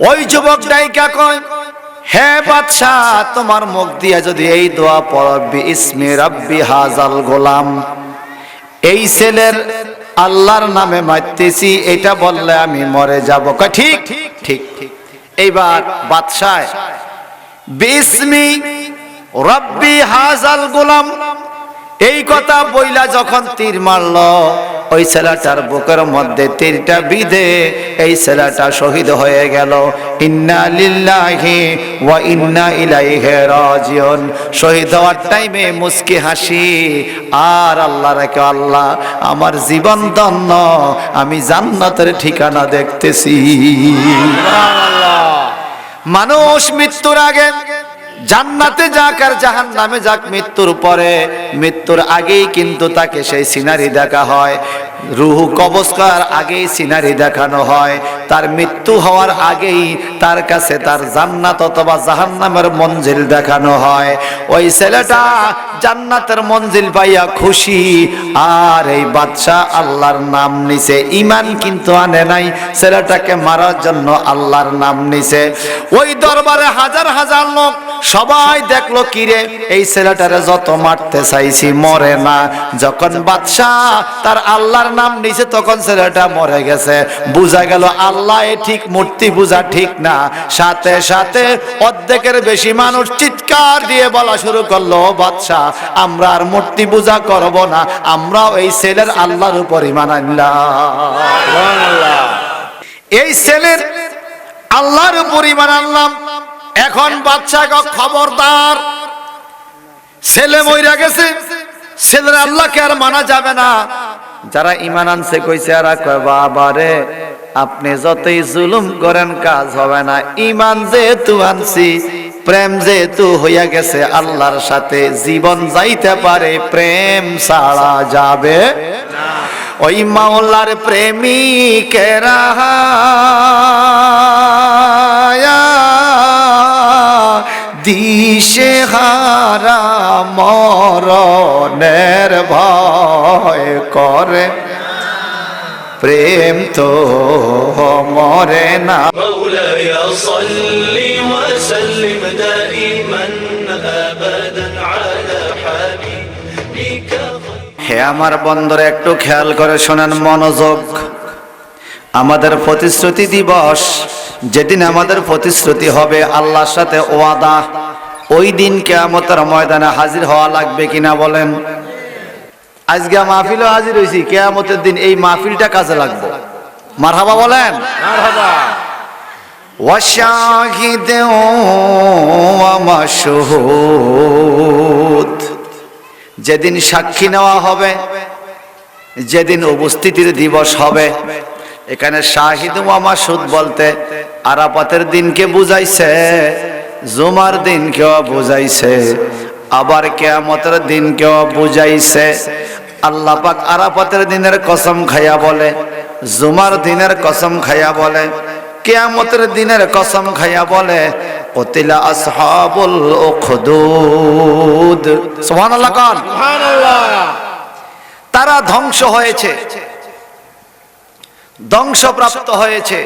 ওই যুবক ডাইকা কয়, হে বাদশাহ, তোমার মুখ দিয়ে যদি এই দোয়া পড়বি ইসমে রাব্বি হাজাল গোলাম, এই ছেলের আল্লাহর নামে মারতেছি, এটা বললে আমি মরে যাব। কয় ঠিক ঠিক ঠিক। এইবার বাদশাহ বিসমি রাব্বি হাজাল গোলাম এই কথা বইলা যখন তীর মারল, ওই ছেলেটার বুকের মধ্যে তীরটা বিধে এই ছেলেটা শহীদ হয়ে গেল। ইন্না লিল্লাহি ওয়া ইন্না ইলাইহি রাজিউন। শহীদ হওয়ার টাইমে মুস্কি হাসি আর আল্লাহ রেখে, আল্লাহ আমার জীবন ধন্য, আমি জান্নাতের ঠিকানা দেখতেছি। মানুষ মৃত্যুর আগে জান্নাতে যাক আর জাহান্নামে যাক, মৃত্যুর পরে, মৃত্যুর আগেই কিন্তু তাকে সেই সিনারি দেখা হয়। রুহু কবজ করার আগেই সিনারি দেখানো হয়। তার মৃত্যু হওয়ার আগেই তার কাছে তার জান্নাত অথবা জাহান্নামের মঞ্জিল দেখানো হয়। ওই ছেলেটা জান্নাতের মঞ্জিল পাইয়া খুশি, আর এই বাদশা আল্লাহর নাম নিছে, ঈমান কিন্তু আনে নাই, ছেলেটাকে মারার জন্য আল্লাহর নাম নিছে। ওই দরবারে হাজার হাজার লোক সবাই দেখলো, কিরে এই ছেলেটারে যত মারতে চাইছি মরে না। যখন বাদশাহ তার আল্লাহর নাম নিছে তখন ছেলেটা মরে গেছে। বুঝা গেল আল্লাহ ঠিক, মূর্তি পূজা ঠিক না। সাথে সাথে অর্ধেকের বেশি মানুষ চিৎকার দিয়ে বলা শুরু করলো, বাদশাহ আমরা আর মূর্তি পূজা করব না, আমরাও এই ছেলের আল্লাহর উপর ঈমান আনলাম। এই ছেলের আল্লাহর উপর ঈমান আনলাম। এখন বাদশা খবরদার, ছেলে মইরা গেছে, ছেলের আল্লাহকে আর মানা যাবে না। যারা ঈমান আনছে কইছে, আর কয় বাবা রে, আপনি যতই জুলুম করেন কাজ হবে না। ঈমান যেহেতু আনছি, প্রেম যেহেতু হইয়া গেছে আল্লাহর সাথে, জীবন যাইতে পারে, প্রেম ছাড়া যাবে না। ওই মাওলার প্রেমিকেরা দিশে হারা মরণের ভয় করে, প্রেম তো মরে না। মাওলায়া সাল্লি ওয়া সাল্লিম দাইমান আবাদান আলা হাবিবিকা। হে আমার বন্ধুরা, একটু খেয়াল করে শোনেন, মনোযোগ। আমাদের প্রতিশ্রুতি দিবস, যেদিন আমাদের প্রতিশ্রুতি হবে আল্লাহর সাথে ওয়াদা, ওই দিন কিয়ামতের ময়দানে হাজির হওয়া লাগবে কিনা বলেন? আজকে মাহফিলে হাজির হয়েছি, কিয়ামতের দিন এই মাহফিলটা কাজে লাগবে। মারহাবা বলেন। মারহাবা। ওয়াশাহিদে ওয়া মাশহুদ, যেদিন সাক্ষী নেওয়া হবে, যেদিন উপস্থিতির দিবস হবে। এখানে শাহিদ ওয়া মাশহুদ বলতে আরাফাতের দিনকে বুঝাইছে, জুমার দিনকেও বুঝাইছে, আবার কিয়ামতের দিনকেও বুঝাইছে। আল্লাহ পাক আরাফাতের দিনের কসম খাইয়া বলে, জুমার দিনের কসম খাইয়া বলে, কিয়ামতের দিনের কসম খাইয়া বলে, কুতিলা আসহাবুল উখদুদ। সুবহানাল্লাহ কোন? সুবহানাল্লাহ। তারা ধ্বংস হয়েছে, ধ্বংসপ্রাপ্ত হয়েছে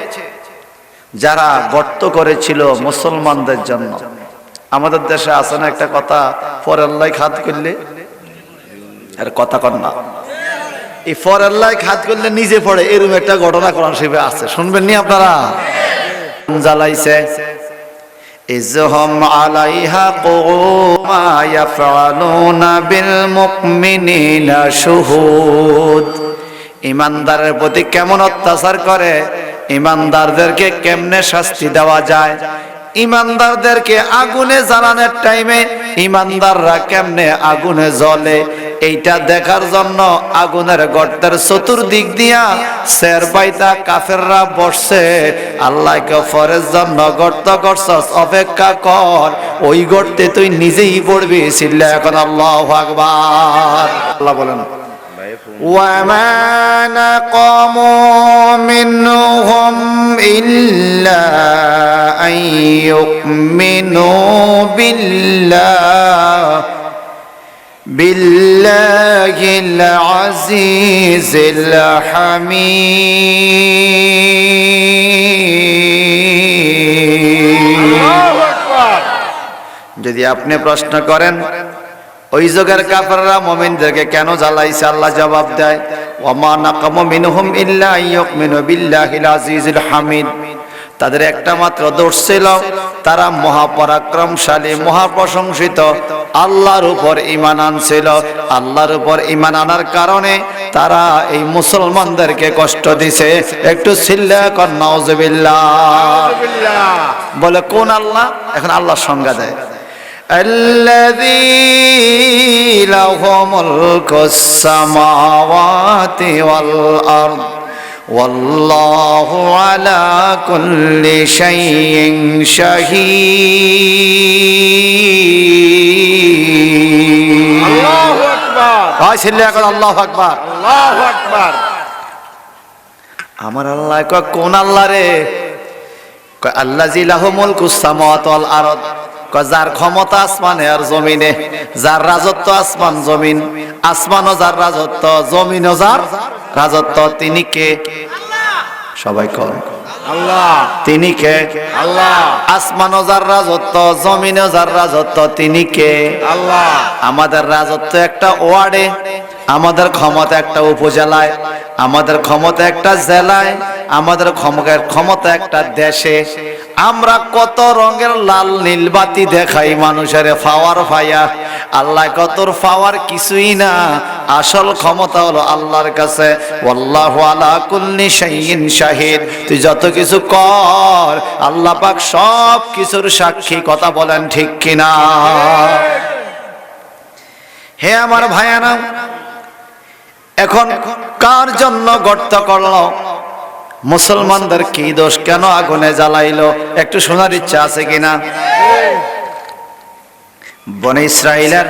যারা গর্ত করেছিল মুসলমানদের জন্য। আমাদের দেশে আছে না একটা কথা, পরের লাই খাত করলে, আর কথা কর না, এই পরের লাই খাত করলে নিজে পড়ে, এরকম একটা ঘটনা কোরআন শরীফে আছে, শুনবেন নি আপনারা? জ্বালাইছে, ইজহুম আলাইহা কুমা ইয়াফআলুনা বিল মুমিনিনা শুহুদ। ইমানদারের প্রতি কেমন অত্যাচার করে, ইমানদারদেরকে কেমনে শাস্তি দেওয়া যায়, ইমানদারদেরকে আগুনে জ্বালানোর টাইমে ইমানদাররা কেমনে আগুনে জ্বলে, এইটা দেখার জন্য আগুনের গর্তের চতুর্দিক দিয়া শের বাইতা কাফেররা বসছে। আল্লাহকে ফরের জন্য গর্ত করছস, অপেক্ষা কর, ওই গর্তে তুই নিজেই পড়বি। চিল্লা এখন আল্লাহু আকবার। আল্লাহ বলেন, وَمَا نَقَمُوا مِنْهُمْ إِلَّا أَنْ يُؤْمِنُوا بِاللَّهِ الْعَزِيزِ الْحَمِيدِ যদি আপনি প্রশ্ন করেন ওই যুগের কাফেররা মুমিনদেরকে কেন জ্বালাইছে, আল্লাহ জবাব দেয় ওয়ামা নাকামু মিনহুম ইল্লা আইয়ুমিনু বিল্লাহিল আজিজিল হামিদ। তাদের একটা মাত্র দোষ ছিল, তারা মহাপরাক্রমশালী মহাপ্রশংসিত আল্লাহর উপর ঈমান আনছিল। আল্লাহর উপর ঈমান আনার কারণে তারা এই মুসলমানদেরকে কষ্ট দিছে। একটু চিল্লা কর নাউজুবিল্লাহ। বলে কোন আল্লাহ? এখন আল্লাহর সংজ্ঞা দেয়, আল্লাযী লাহু মুলকুস সামাওয়াতি ওয়াল আরদ ওয়াল্লাহু আলা কুল্লি শাইইন শাহীদ। আল্লাহু আকবার। ভাই চিল্লা কর আল্লাহু আকবার। আল্লাহু আকবার। আমার আল্লাহ কয় কোন আল্লাহ রে? কয় আল্লাযী লাহু মুলকুস সামাওয়াতি ওয়াল আরদ, যার ক্ষমতা আসমানে আর জমিনে, যার রাজত্ব আসমান জমিন, আসমানও যার রাজত্ব, জমিনও যার রাজত্ব। তিনি কে? সবাই কর আল্লাহ। তিনি কে? আল্লাহ। আসমানও যার রাজত্ব, জমিনও যার রাজত্ব, তিনি কে? আল্লাহ। আমাদের রাজত্ব একটা ওয়ার্ডে, আমাদের ক্ষমতা একটা উপজেলায়, আমাদের ক্ষমতা একটা জেলায়, আমাদের ক্ষমতা একটা দেশে। আমরা কত রঙের লাল নীল বাতি দেখাই মানুষের পাওয়ার পাইয়া। আল্লাহ কতর পাওয়ার কিছুই না, আসল ক্ষমতা হলো আল্লাহর কাছে। ওয়াল্লাহু আলা কুল্লি শাইইন শাহীদ। তুই যত কিছু কর আল্লাহ পাক সব কিছুর সাক্ষী। কথা বলেন ঠিক কিনা? হে আমার ভাইয়ারা, এখন কার জন্য গর্ত করলো? মুসলমানদের কি দোষ? কেন আগুনে জ্বালাইলো? একটু শোনার ইচ্ছা আছে কিনা? বনি ইসরাইলের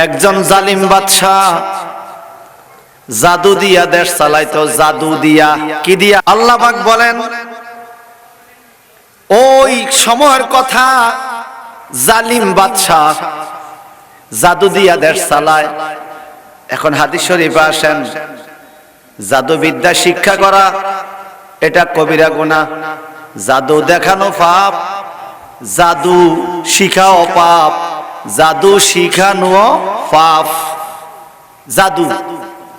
একজন জালিম বাদশাহ জাদু দিয়া দেশ চালাইতো। জাদু দিয়া, কি দিয়া? আল্লাহ পাক বলেন ওই সময়ের কথা, জালিম বাদশাহ জাদু দিয়া দেশ চালায়। এখন হাদিস শরীফে আসেন, জাদু বিদ্যা শিক্ষা করা এটা কবিরা গুনাহ। জাদু দেখানো পাপ, জাদু শিখাও পাপ, জাদু শিখানো পাপ। জাদু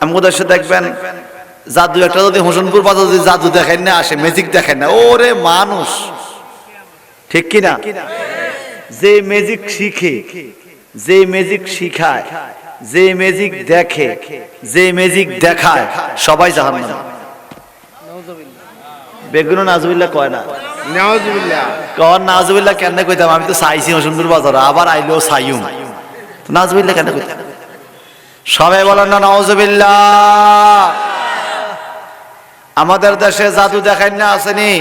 আমাদের সাথে দেখবেন, জাদু একটা যদি হোসেনপুর বাজার যদি জাদু দেখেন না আসে, ম্যাজিক দেখেন না, ওরে মানুষ ঠিক কিনা? যে ম্যাজিক শিখে, যে ম্যাজিক শিখায়, যে ম্যাজিক দেখে, যে ম্যাজিক দেখায়, সবাই জাহান্নামে। বেগুন নাজুবিল্লাহ কয় না? নাউজুবিল্লাহ কয়। নাজুবিল্লাহ কেন কইতাম? আমি তো চাইছি হোসেনপুর বাজার, আবার আইলেও চাইও নাজুবিল্লাহ কেন কইতাম? সবাই বলেন না নাউজুবিল্লাহ। আমাদের দেশে জাদু দেখান না আসেনি?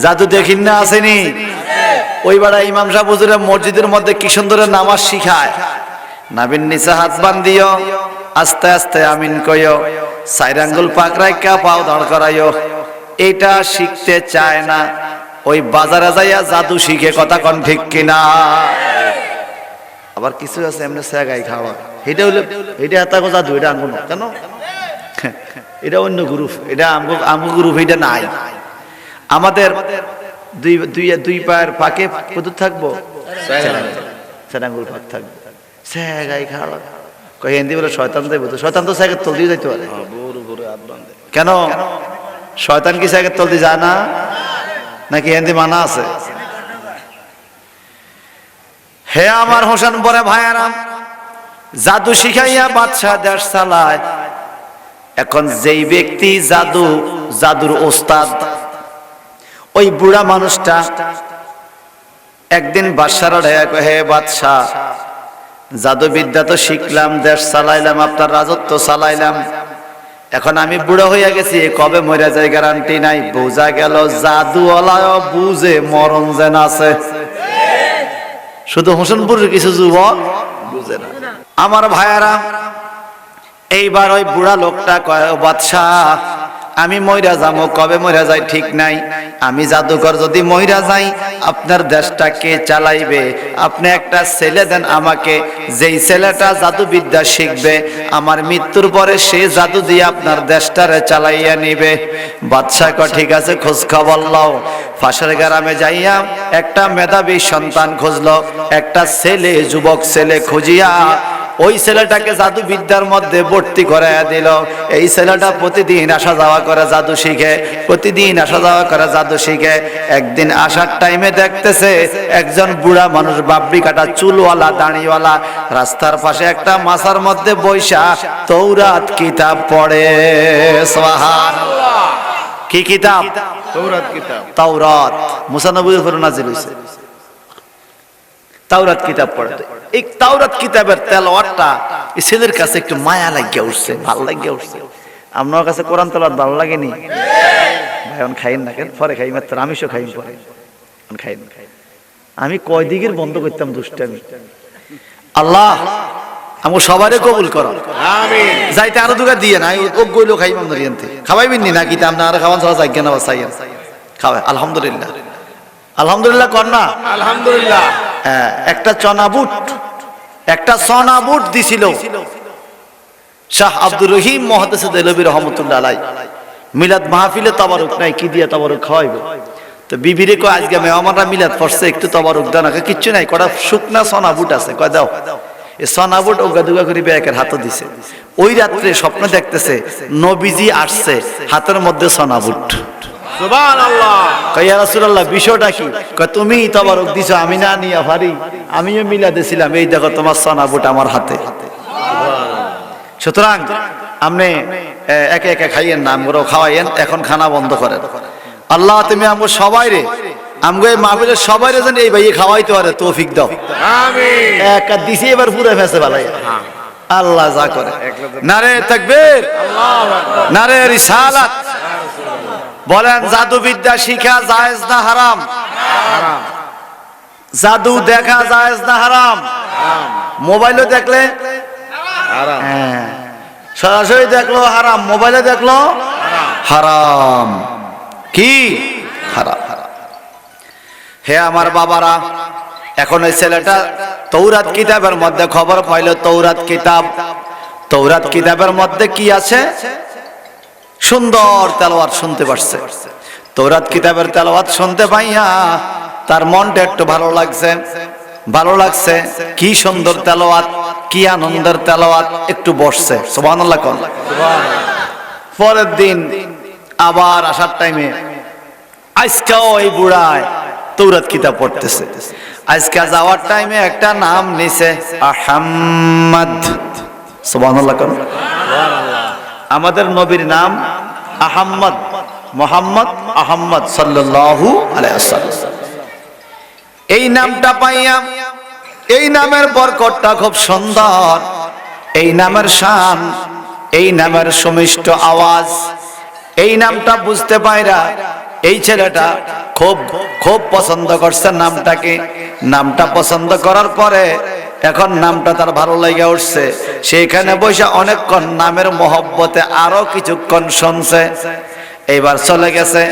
জাদু দেখিন না আসেনি? ওই বেড়া ইমাম সাহেব হুজুরে মসজিদের মধ্যে কি সুন্দর নামাজ শিখায়। নাবিন নিচে হাত বান্ধিও, আস্তে আস্তে আমিন কইও, চার আঙ্গুল পাক রাইখা পাও দাঁড় করাইও। এটা শিখতে চায় না, ওই বাজারে যাইয়া জাদু শিখে। কথা কোন ঠিক কিনা? আবার কিছু আছে এমনি সেগাই খাওয়া, এটা হলো এটা এত জাদু, এটা আঙ্গুল কেন? এটা অন্য গ্রুপ, এটা আমগো গ্রুপ, এটা নাই। আমাদের দুই পায়ের পাকে কত থাকবো? চার আঙ্গুল পাক থাকবে। সেগাই খাওয়া কই হিন্দি বলে শয়তান দেব, তো শয়তান তো সাইকেল তল দিয়ে যাইতে পারে। কেন? শয়তান কি সাইকেল তল দিয়ে যায় না? নাকি হিন্দি মানা আছে? হে আমার হোসেন পরে ভাইয়ারা, জাদু শিখাইয়া বাদশা দেশ চালায়। এখন যেই ব্যক্তি জাদুর ওস্তাদ, ওই বুড়া মানুষটা একদিন বাদশারা ঢায়া কয়, হে বাদশাহ, জাদু বিদ্যা তো শিখলাম, দেশ চালাইলাম, আপনার রাজত্ব চালাইলাম, এখন আমি বুড়ো হইয়া গেছি, কবে মরে যায় গ্যারান্টি নাই। বোঝা গেল জাদুওয়ালাও বুঝে মরণ যেন আছে, শুধু হোসেনপুরের কিছু যুবক বুঝে না। আমার ভাইয়ারা, এইবার ওই বুড়া লোকটা কয়, বাদশাহ আমি মইরা যাবো, কবে মইরা যাই ঠিক নাই। আমি জাদুকর যদি মইরা যাই, আপনার দেশটা কে চালাইবে? আপনি একটা ছেলে দেন আমাকে, যেই ছেলেটা জাদুবিদ্যা শিখবে, আমার মৃত্যুর পরে সে জাদু দিয়ে আপনার দেশটারে চালাইয়া নিবে। বাদশা কয় ঠিক আছে, খোঁজ খবর লও। পাশের গ্রামে যাইয়া একটা মেধাবী সন্তান খুঁজলো, একটা ছেলে, যুবক ছেলে খুঁজিয়া ওই ছেলেটাকে জাদু বিদ্যার মধ্যে ভর্তি করাইয়া দিল। এই ছেলেটা প্রতিদিন আসা যাওয়া করে জাদু শিখে, প্রতিদিন আসা যাওয়া করে জাদু শিখে। একদিন আসার টাইমে দেখতেছে একজন বুড়া মানুষ, বাবরি কাটা চুলওয়ালা, দাড়িওয়ালা, রাস্তার পাশে একটা মাছার মধ্যে বইসা তৌরাত কিতাব পড়ে। সুবহানাল্লাহ। কি কিতাব? তৌরাত কিতাব। তাওরাত মুসা নবীর উপর নাযিল হইছে। তাওরাত কিতাব পড়তে, এই তাওরাত কিতাবের তেলাওয়াতটা এই ছেলের কাছে একটু মায়া লাগিয়া উঠছে, ভালো লাগিয়া উঠছে। আপনার কাছে কোরআন তেলাওয়াত ভালো লাগেনি? ভাই অন খাইন না কেন? পরে খাই, মাত্র আমিষও খাইন, পরে খাইন। আমি কয় দিকের বন্ধ করতাম দুষ্টামি। আল্লাহ আমি সবারই কবুল করো, আমিন। যাইতে আরো দুগা দিয়ে না, ও গইলো খাইবাম না রিয়ান্তে খাওয়াইবেন নি নাকি? আপনি আর খাওয়ান ছাড়া যাই কেন? চাইয়েন খাওয়াই। আলহামদুলিল্লাহ, আলহামদুলিল্লাহ কর না? আলহামদুলিল্লাহ। একটা একটা চনা বুট দিছিল শাহ আব্দুর রহিম মুহাদ্দিস দেলবী রহমাতুল্লাহ আলাইহি। মিলাদ মাহফিলে তাবারুক নাই, কি দিয়ে তাবারুক খাওয়াইবো? তো বিবিরে কয় আজকে মেহমানরা মিলাদ পড়ছে, একটু তাবারুক দাও না। কিচ্ছু নাই, কটা শুকনা চনা বুট আছে, কয় দাও। এই চনা বুট ওগা দুগা করে ব্যাকের হাতে দিছে। ওই রাত্রে স্বপ্ন দেখতেছে নবীজি আসছে, হাতের মধ্যে চনা বুট। সুবহানাল্লাহ। কয় ইয়া রাসূলুল্লাহ বিষয়টা কি? কয় তুমি তাবারুক দিছো, আমি না নিয়া পারি, আমিও মিলাদে ছিলাম, এই দেখো তোমার চনা বুট আমার হাতে। সুতরাং আপনি একে একে খাইয়েন না, আমরাও খাওয়াইয়েন, এখন খানা বন্ধ করেন। আল্লাহ তুমি আমগো সবাই রে, আমগো এই মাহফিলের সবাই রে যেন এই ভাইয়ে খাওয়াইতে পারে তৌফিক দাও। আমিন। একা দিছি এবার পুরো ফেসে ভালাই আল্লাহ যা করে। নারে তাকবীর, আল্লাহু আকবার। নারে রিসালাত। বলেন জাদুবিদ্যা শিখা জায়েজ না হারাম? হারাম। জাদু দেখা জায়েজ না হারাম? হারাম। মোবাইলে দেখলে হারাম। হ্যাঁ, সরাসরি দেখলো হারাম, মোবাইলে দেখলো হারাম। কি হারাম? হে আমার বাবারা, এখন এই ছেলেটা তৌরাত কিতাবের মধ্যে খবর পাইল, তৌরাত কিতাবের মধ্যে কি আছে? সুন্দর তেলাওয়াত শুনতে পারছে। তৌরাত কিতাবের তেলাওয়াত শুনতে পাইয়া তার মনটা একটু ভালো লাগছে। কি সুন্দর তেলাওয়াত, কি আনন্দের তেলাওয়াত। একটু বসছে, সুবহানাল্লাহ কোন। পরের দিন আবার আসার টাইমে আজকেও এই বুড়ায় তৌরাত কিতাব পড়তেছে। আজকে যাওয়ার টাইমে একটা নাম নিছে, আহাম্মদ। সুবহানাল্লাহ কোন। আমাদের নবীর নাম আহাম্মদ, মুহাম্মদ আহাম্মদ সাল্লাল্লাহু আলাইহি ওয়াসাল্লাম। এই নামটা পাইয়া, এই নামের বরকতটা খুব সুন্দর, এই নামের শান, এই নামের সুমিষ্ট আওয়াজ, এই নামটা বুঝতে পাইরা এই ছেলেটা খুব পছন্দ করছে নামটাকে। নামটা পছন্দ করার পরে এখন নামটা তার ভালো লাগা উঠছে। সেইখানে বসে অনেকক্ষণ নামের মহব্বতে আরো কিছুক্ষণ শুনছে। এইবার চলে গেছে।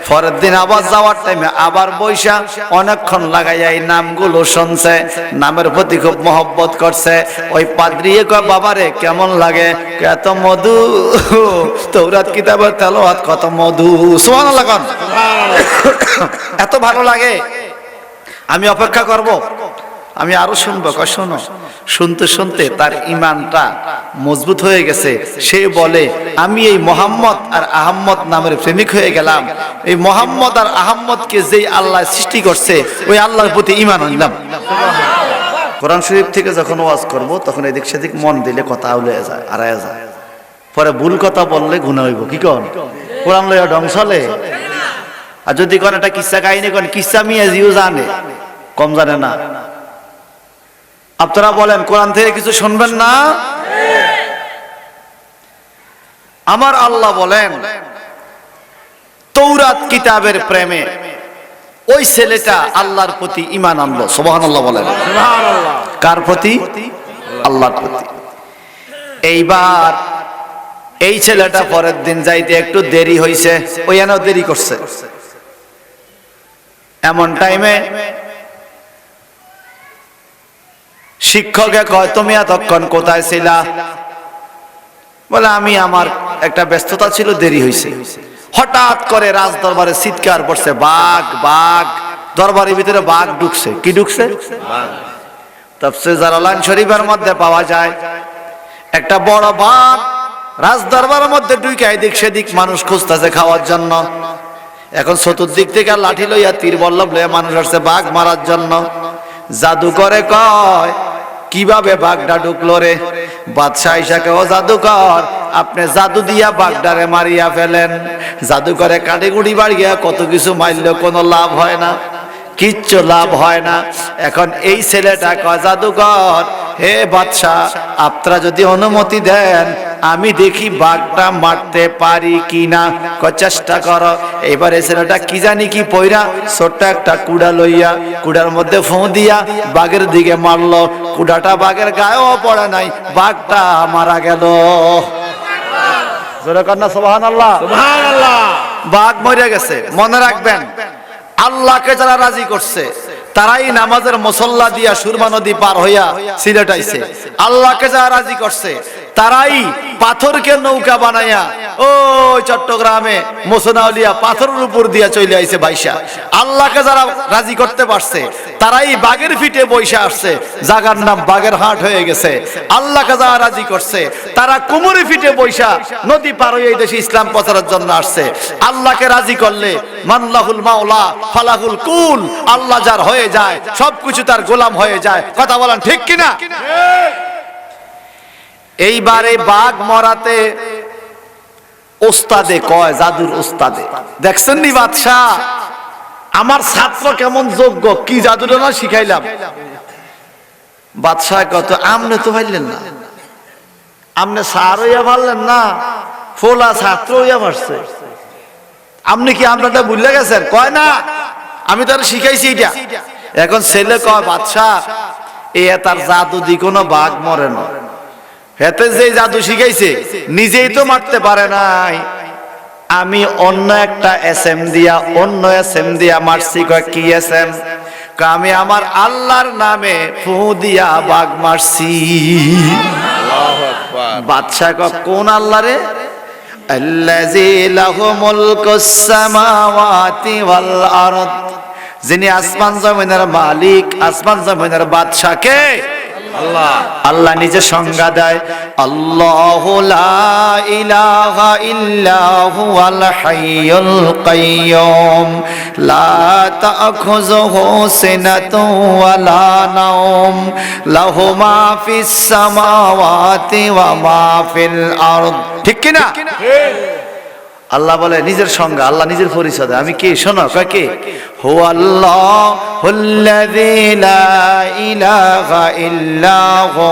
পরের দিন আবার যাওয়ার টাইমে আবার বৈশা অনেকক্ষণ লাগাইয়া এই নামগুলো শুনছে, নামের প্রতি খুব মহব্বত করছে। ওই পাদ্রী কয় বাবারে কেমন লাগে? এত মধু, তৌরাত কিতাবের তেলাওয়াত কত মধু। সুবহানাল্লাহ। এত ভালো লাগে, আমি অপেক্ষা করব, আমি আরো শুনবো। কয় শোনো। শুনতে শুনতে তার ঈমানটা মজবুত হয়ে গেছে। সে বলে আমি এই মোহাম্মদ আর আহম্মদ নামের প্রেমিক হয়ে গেলাম। এই মোহাম্মদ আর আহম্মদকে যেই আল্লাহ সৃষ্টি করছে ওই আল্লাহর প্রতি ঈমান আনলাম। কোরআন শরীফ থেকে যখন ওয়াজ করব তখন এদিক সেদিক মন দিলে কথা আউলে যায়, আড়ায় যায়। পরে ভুল কথা বললে গুনাহ হইব। কি কোন? কোরআন লইয়া ঢং চলে। আর যদি কোন একটা কিসসা কাহিনী কোন, কিসসা মিয়া জিও জানে, কম জানে না। আপনারা বলেন কোরআন থেকে কিছু শুনবেন না? আমার আল্লাহ বলেন তৌরাত কিতাবের প্রেমে ওই ছেলেটা আল্লাহর প্রতি ঈমান আনলো। সুবহানাল্লাহ বলেন। সুবহানাল্লাহ। কার প্রতি? আল্লাহর প্রতি। এইবার এই ছেলেটা পরের দিন যাইতে একটু দেরি হইছে, ওই এনে দেরি করছে। এমন টাইমে শিক্ষকে কয়, তুমি এতক্ষণ কোথায় ছিলা? বলে, আমি আমার একটা ব্যস্ততা ছিল, দেরি হইছে। হঠাৎ করে রাজ দরবারে চিৎকার পড়ছে, বাঘ বাঘ। দরবারের ভিতরে বাঘ ঢুকছে। কি ঢুকছে? তাফসীর জালালাইন শরীফের মধ্যে পাওয়া যায় একটা বড় বাঘ রাজ দরবারের মধ্যে ঢুকে এদিক সেদিক মানুষ খুঁজতেছে খাওয়ার জন্য। এখন চতুর্দিক থেকে লাঠি লইয়া তীর বল্লভ লইয়া মানুষ আসছে বাঘ মারার জন্য। জাদু করে কয়, কিভাবে বাঘটা ঢুকলো রে? বাদশাহ ইসাকে, ও জাদুকর, আপনি জাদু দিয়া বাঘটারে মারিয়া ফেলেন। জাদু করে কাঠি গুড়ি বাড়িয়া কত কিছু মারলে কোনো লাভ হয় না, কিচ্ছু লাভ হয় না। এখন এই ছেলেটা কয়, জাদুকর, হে বাদশাহ, আপনারা যদি অনুমতি দেন আমি দেখি বাঘটা মারতে পারি কিনা। চেষ্টা করো। এবারে ছেলেটা কি জানি কি পয়রা ছোট্ট একটা কুড়া লইয়া কুড়ার মধ্যে ফোঁ দিয়া বাঘের দিকে মারলো। কুড়াটা বাঘের গায়েও পড়ে নাই, বাঘটা মারা গেল। জোরে কন্যা সুবহানাল্লাহ। সুবহানাল্লাহ। বাঘ মরে গেছে। মনে রাখবেন, আল্লাহকে যারা রাজি করছে তারাই নামাজের মুসল্লা দিয়া সুরমা নদী পার হইয়া সিলেট আইছে। আল্লাহকে যারা রাজি করছে তারাই পাথরকে নৌকা বানাইয়া ওই চট্টগ্রামে মোসনাউলিয়া পাথরের উপর দিয়া চলে আইছে বাইশা। আল্লাহকে যারা রাজি করতে পারছে তারাই বাগের ফিটে বৈশা আসছে, জাগার নাম বাগের হাট হয়ে গেছে। আল্লাহকে যারা রাজি করছে তারা কুমুরি ফিটে বৈশা নদী পার হয়ে এই দেশে ইসলাম প্রচারের জন্য আসছে। আল্লাহকে রাজি করলে মানলাহুল মাওলা ফালাহুল কুল, আল্লাহ যার হয়ে যায় সবকিছু তার গোলাম হয়ে যায়। কথা বলেন ঠিক কিনা? এইবারে বাঘ মরাতে ওস্তাদে কয়, জাদুর ওস্তাদে, দেখছেন নি বাদশাহ আমার ছাত্র কেমন যোগ্য, কি জাদুটা না শিখাইলাম। বাদশাহ কত, আমনে তো পারলেন না, আমনে স্যার হইয়া পারলেন না, ফোলা ছাত্র হইয়া পারছে, আপনি কি আমরাটা ভুলে গেছেন? কয় না, আমি তো শিখাইছি এটা। এখন ছেলে কয়, বাদশাহ এ তার জাদু দি কোনো বাঘ মরে না, হেতে যে জাদু শিখাইছে নিজেই তো মারতে পারে নাই, আমি অন্য একটা এসএম দিয়া মারছি। কয় কি এসএম? আমি আমার আল্লাহর নামে ফু দিয়া বাঘ মারছি। আল্লাহু আকবার। বাদশা কয়, কোন আল্লাহ রে? আল্লাযী লাহু মুলকুস সামাওয়াতি ওয়াল আরদ, যিনি আসমান জমিনের মালিক, আসমান জমিনের বাদশা কে? আল্লাহ। আল্লাহ নিজে সংজ্ঞা দেয়, আল্লাহু লা ইলাহা ইল্লা হুয়াল হাইয়ুল কাইয়্যুম লা তাখুযুহু সিনাতুন ওয়ালা নাওম লাহু মা ফিস সামাওয়াতি ওয়া মা ফিল আরদ। ঠিক কি না? আল্লাহ বলে নিজের সংজ্ঞা, আল্লাহ নিজের পরিচয় দেয়। আমি কে? শোনো, কয় কে? হুয়াল্লাহুল্লাযী লা ইলাহা ইল্লা হু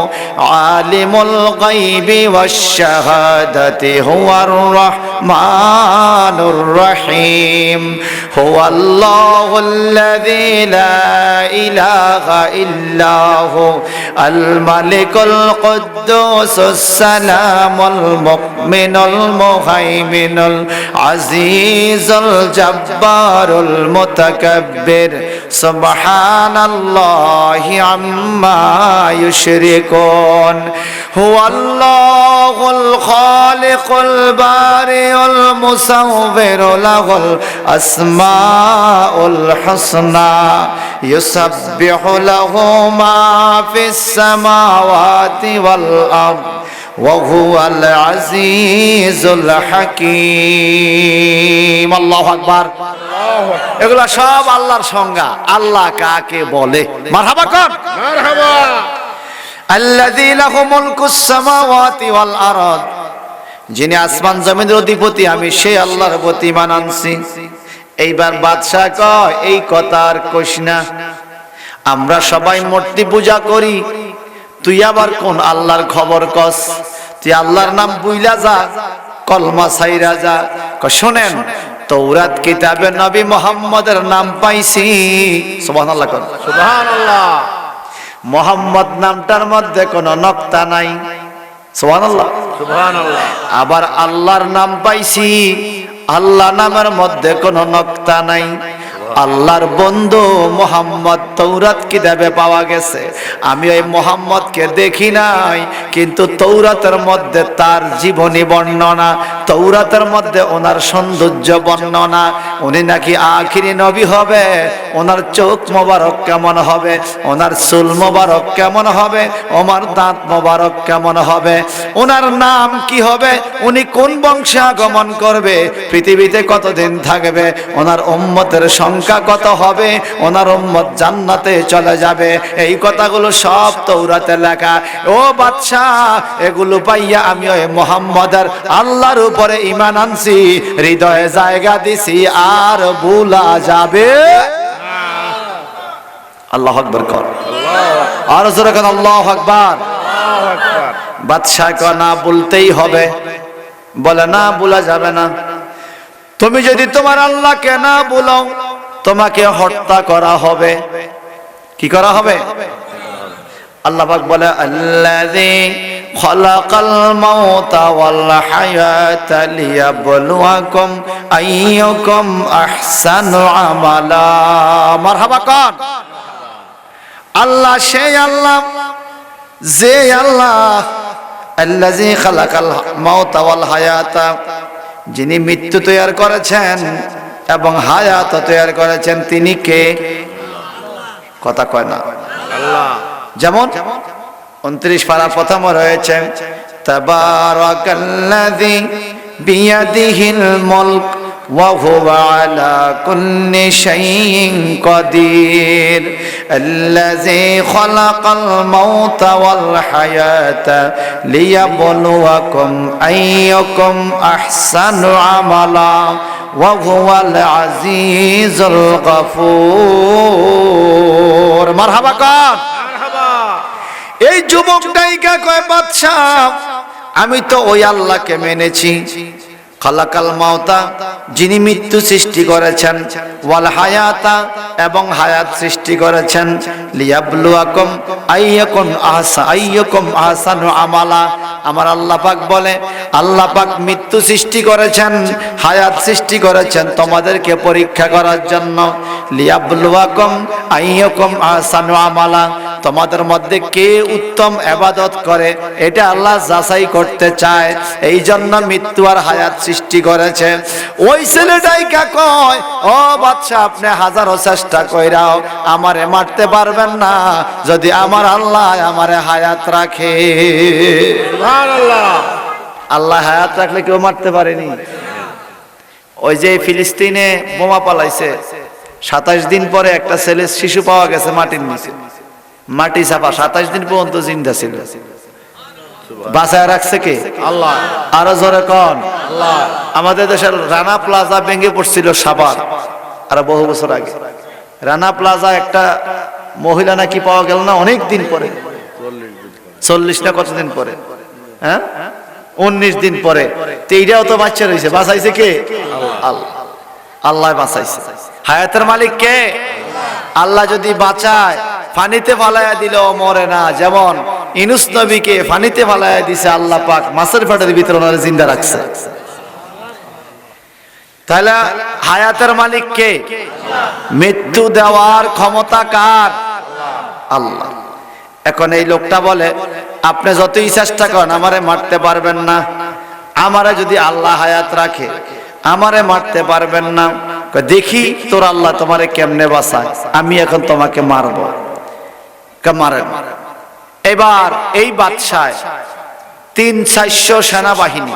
আলিমুল গায়বি ওয়াশ শাহাদাতি হুয়ার রাহমানুর রহিম। হুয়াল্লাহুল্লাযী লা ইলাহা ইল্লা হু আল মালিকুল কুদ্দুসুস সালামুল মুমিনুল মুহাইমিনুল আজিজুল জব্বারুল মুতাকাব্বির সুবহানাল্লাহি আম্মা ইউশরিকুন। হুয়াল্লাহুল খালিকুল বারিউল মুসাওবিরু লাহুল আসমাউল হুসনা ইউসাব্বিহু লাহু মা ফিস সামাওয়াতি ওয়াল আরদ ওয়াহুয়াল আজিজুল হাকীম। আল্লাহু আকবার। এগুলা সব আল্লাহর সংজ্ঞা। আল্লাহ কাকে বলে? মারহাবা কোন? মারহাবা। আল্লাযী লাহু মুলকুস সামাওয়াতি ওয়াল আরদ, যিনি আসমান জমিনের অধিপতি, আমি সেই আল্লাহর প্রতি ঈমান আনছি। এইবার বাদশা কয়, এই কথা আর কইস না, আমরা সবাই মূর্তি পূজা করি, তুই আবার কোন আল্লাহর খবর কস? তুই আল্লাহর নাম বুইলা যা, কলমা ছাইরা যা। শোনেন, তৌরাত কিতাবে নবী মুহাম্মদের নাম পাইছি। সুবহানাল্লাহ। সুবহানাল্লাহ। মুহাম্মদ নামটার মধ্যে কোনো নক্তা নাই। সুবহানাল্লাহ। সুবহানাল্লাহ। আবার আল্লাহর নাম পাইছি, আল্লাহ নামের মধ্যে কোনো নক্তা নাই। আল্লাহর বন্ধু মুহাম্মদ তৌরাত কিতাবে পাওয়া গেছে। আমি ওই মুহাম্মদকে দেখি নাই, কিন্তু তৌরাতের মধ্যে তার জীবনী বর্ণনা, তৌরাতের মধ্যে ওনার সৌন্দর্য বর্ণনা, উনি নাকি আখিরি নবী হবে, ওনার চোখ মোবারক কেমন হবে, ওনার চুল মোবারক কেমন হবে, ওনার দাঁত মোবারক কেমন হবে, ওনার নাম কি হবে, উনি কোন বংশে আগমন করবে, পৃথিবীতে কতদিন থাকবে, ওনার উম্মতের সংখ্যা কত হবে, ওনার উম্মত জান্নাতে চলে যাবে, এই কথাগুলো সব তৌরাতে লেখা। ও বাদশাহ, এগুলো পাইয়া আমি ওই মুহাম্মদের আল্লাহর উপরে ঈমান আনছি, হৃদয়ে জায়গা দিছি, আর ভুলা যাবে। আল্লাহু আকবার কর, আর জোরে কর আল্লাহু আকবার। আল্লাহু আকবার। বাদশাহ কয় না, বলতেই হবে। বলে না, বলা যাবে না। তুমি যদি তোমার আল্লাহকে না বলো, তোমাকে হত্যা করা হবে। কি করা হবে? আল্লাহ পাক বলে, আল্লাযী খালাকাল মাউতা ওয়াল হায়াতা লিয়াবলুয়াকুম আইয়ুকুম আহসানু আমালা। মারহাবা কর। আল্লাহ সেই আল্লাহ, যে আল্লাহ আল্লাযী খালাকাল মাউতা ওয়াল হায়াতা, যিনি মৃত্যু তৈরি করেছেন এবং হায়াত তৈরি করেছেন, তিনি কে? কথা কয় না। আল্লাহ। যেমন 29 পারা প্রথমে রয়েছে, তাবারাকাল্লাযী বিয়াদিহিল মুলক ওয়া হুয়া আলা কুল্লি শাইইন কাদির, আল্লাযী খালাকাল মাউতা ওয়াল হায়াতা লিয়াবলুয়াকুম আইয়ুকুম আহসানু আমালা ওয়া হুয়াল আজিজুল গফুর। মারহাবা কর। মারহাবা। এই যুবকটাইকে কয়, বাদশা, আমি তো ওই আল্লাহকে মেনেছি, খালাকাল মাউতা, যিনি মৃত্যু সৃষ্টি করেছেন, ওয়াল হায়াতা, এবং হায়াত সৃষ্টি করেছেন, লিয়াবলুয়াকুম আইয়ুকুম আহসানু আমালা। আমার আল্লাহ পাক বলে, আল্লাহ পাক মৃত্যু সৃষ্টি করেছেন, হায়াত সৃষ্টি করেছেন তোমাদেরকে পরীক্ষা করার জন্য। লিয়াবলুয়াকুম আইয়ুকুম আহসানু আমালা, তোমাদের মধ্যে কে উত্তম ইবাদত করে এটা আল্লাহ যাচাই করতে চায়, এই জন্য মৃত্যু আর হায়াত সৃষ্টি করেছে। ওই ছেলেটাই কয়, ও বাদশা, আপনি হাজারো চেষ্টা কইরাও আমারে মারতে পারবেন না, যদি আমার আল্লাহ আমারে হায়াত রাখে। সুবহানাল্লাহ। আল্লাহ হায়াত রাখলে কেউ মারতে পারেনি। ওই যে ফিলিস্তিনে বোমা পালাইছে, 27 দিন পরে একটা ছেলে শিশু পাওয়া গেছে মাটির নিচে, মাটি চাপা, 27 দিন পর্যন্ত জিন্দা ছিল। বাঁচায় রাখছে কে? আল্লাহ। আরো জোরে কন। আল্লাহ। আমাদের দেশের রানা প্লাজা ভেঙে পড়ছিল সাবার, আর বহু বছর আগে। রানা প্লাজা একটা মহিলা নাকি পাওয়া গেল না অনেক দিন পরে, 40 না কতদিন পরে, হ্যাঁ 19 দিন পরে। তো এইটাও তো বাচ্চা রয়েছে, বাঁচাইছে কে? আল্লাহ। আল্লাহ বাঁচাইছে। হায়াতের মালিক কে? আল্লাহ যদি বাঁচায়, পানিতে ফালাইয়া দিলেও মরে না। যেমন ইউনূস নবীকে পানিতে ফালাইয়া দিছে আল্লাহ পাক, মাছের পেটের ভিতরে ওনারে জিন্দা রাখছে। তাহলে হায়াতের মালিক কে? মৃত্যু দেওয়ার ক্ষমতা কার? আল্লাহ। এখন এই লোকটা বলে, আপনি যতই চেষ্টা করেন আমারে মারতে পারবেন না, আমারে যদি আল্লাহ হায়াত রাখে আমারে মারতে পারবেন না। দেখি তোর আল্লাহ তোমারে কেমনে বাঁচায়, আমি এখন তোমাকে মারবো। মারেন। এবার এই বাদশাহ 300-400 সেনাবাহিনী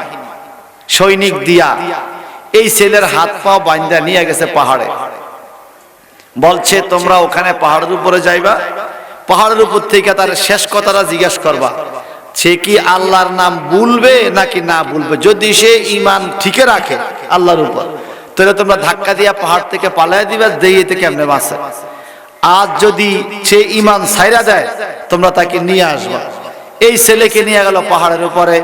সৈনিক দিয়া এই ছেলের হাত পা বাঁধা নিয়ে গেছে পাহাড়ে। বলছে, তোমরা ওখানে পাহাড়ের উপরে যাইবা, পাহাড়ের উপর থেকে তার শেষ কথাটা জিজ্ঞাসা করবা, সে কি আল্লাহর নাম বলবে নাকি না বলবে। যদি সে ঈমান ঠিকই রাখে আল্লাহর উপর, তাহলে তোমরা ধাক্কা দিয়া পাহাড় থেকে পালাই দিবা, দিয়ে কেমনে বাঁচে। আজ যদি সে ঈমান ছাইরা দেয়, তোমরা তাকে নিয়ে আসবা। এই ছেলেকে নিয়ে গেল পাহাড়ের উপরে।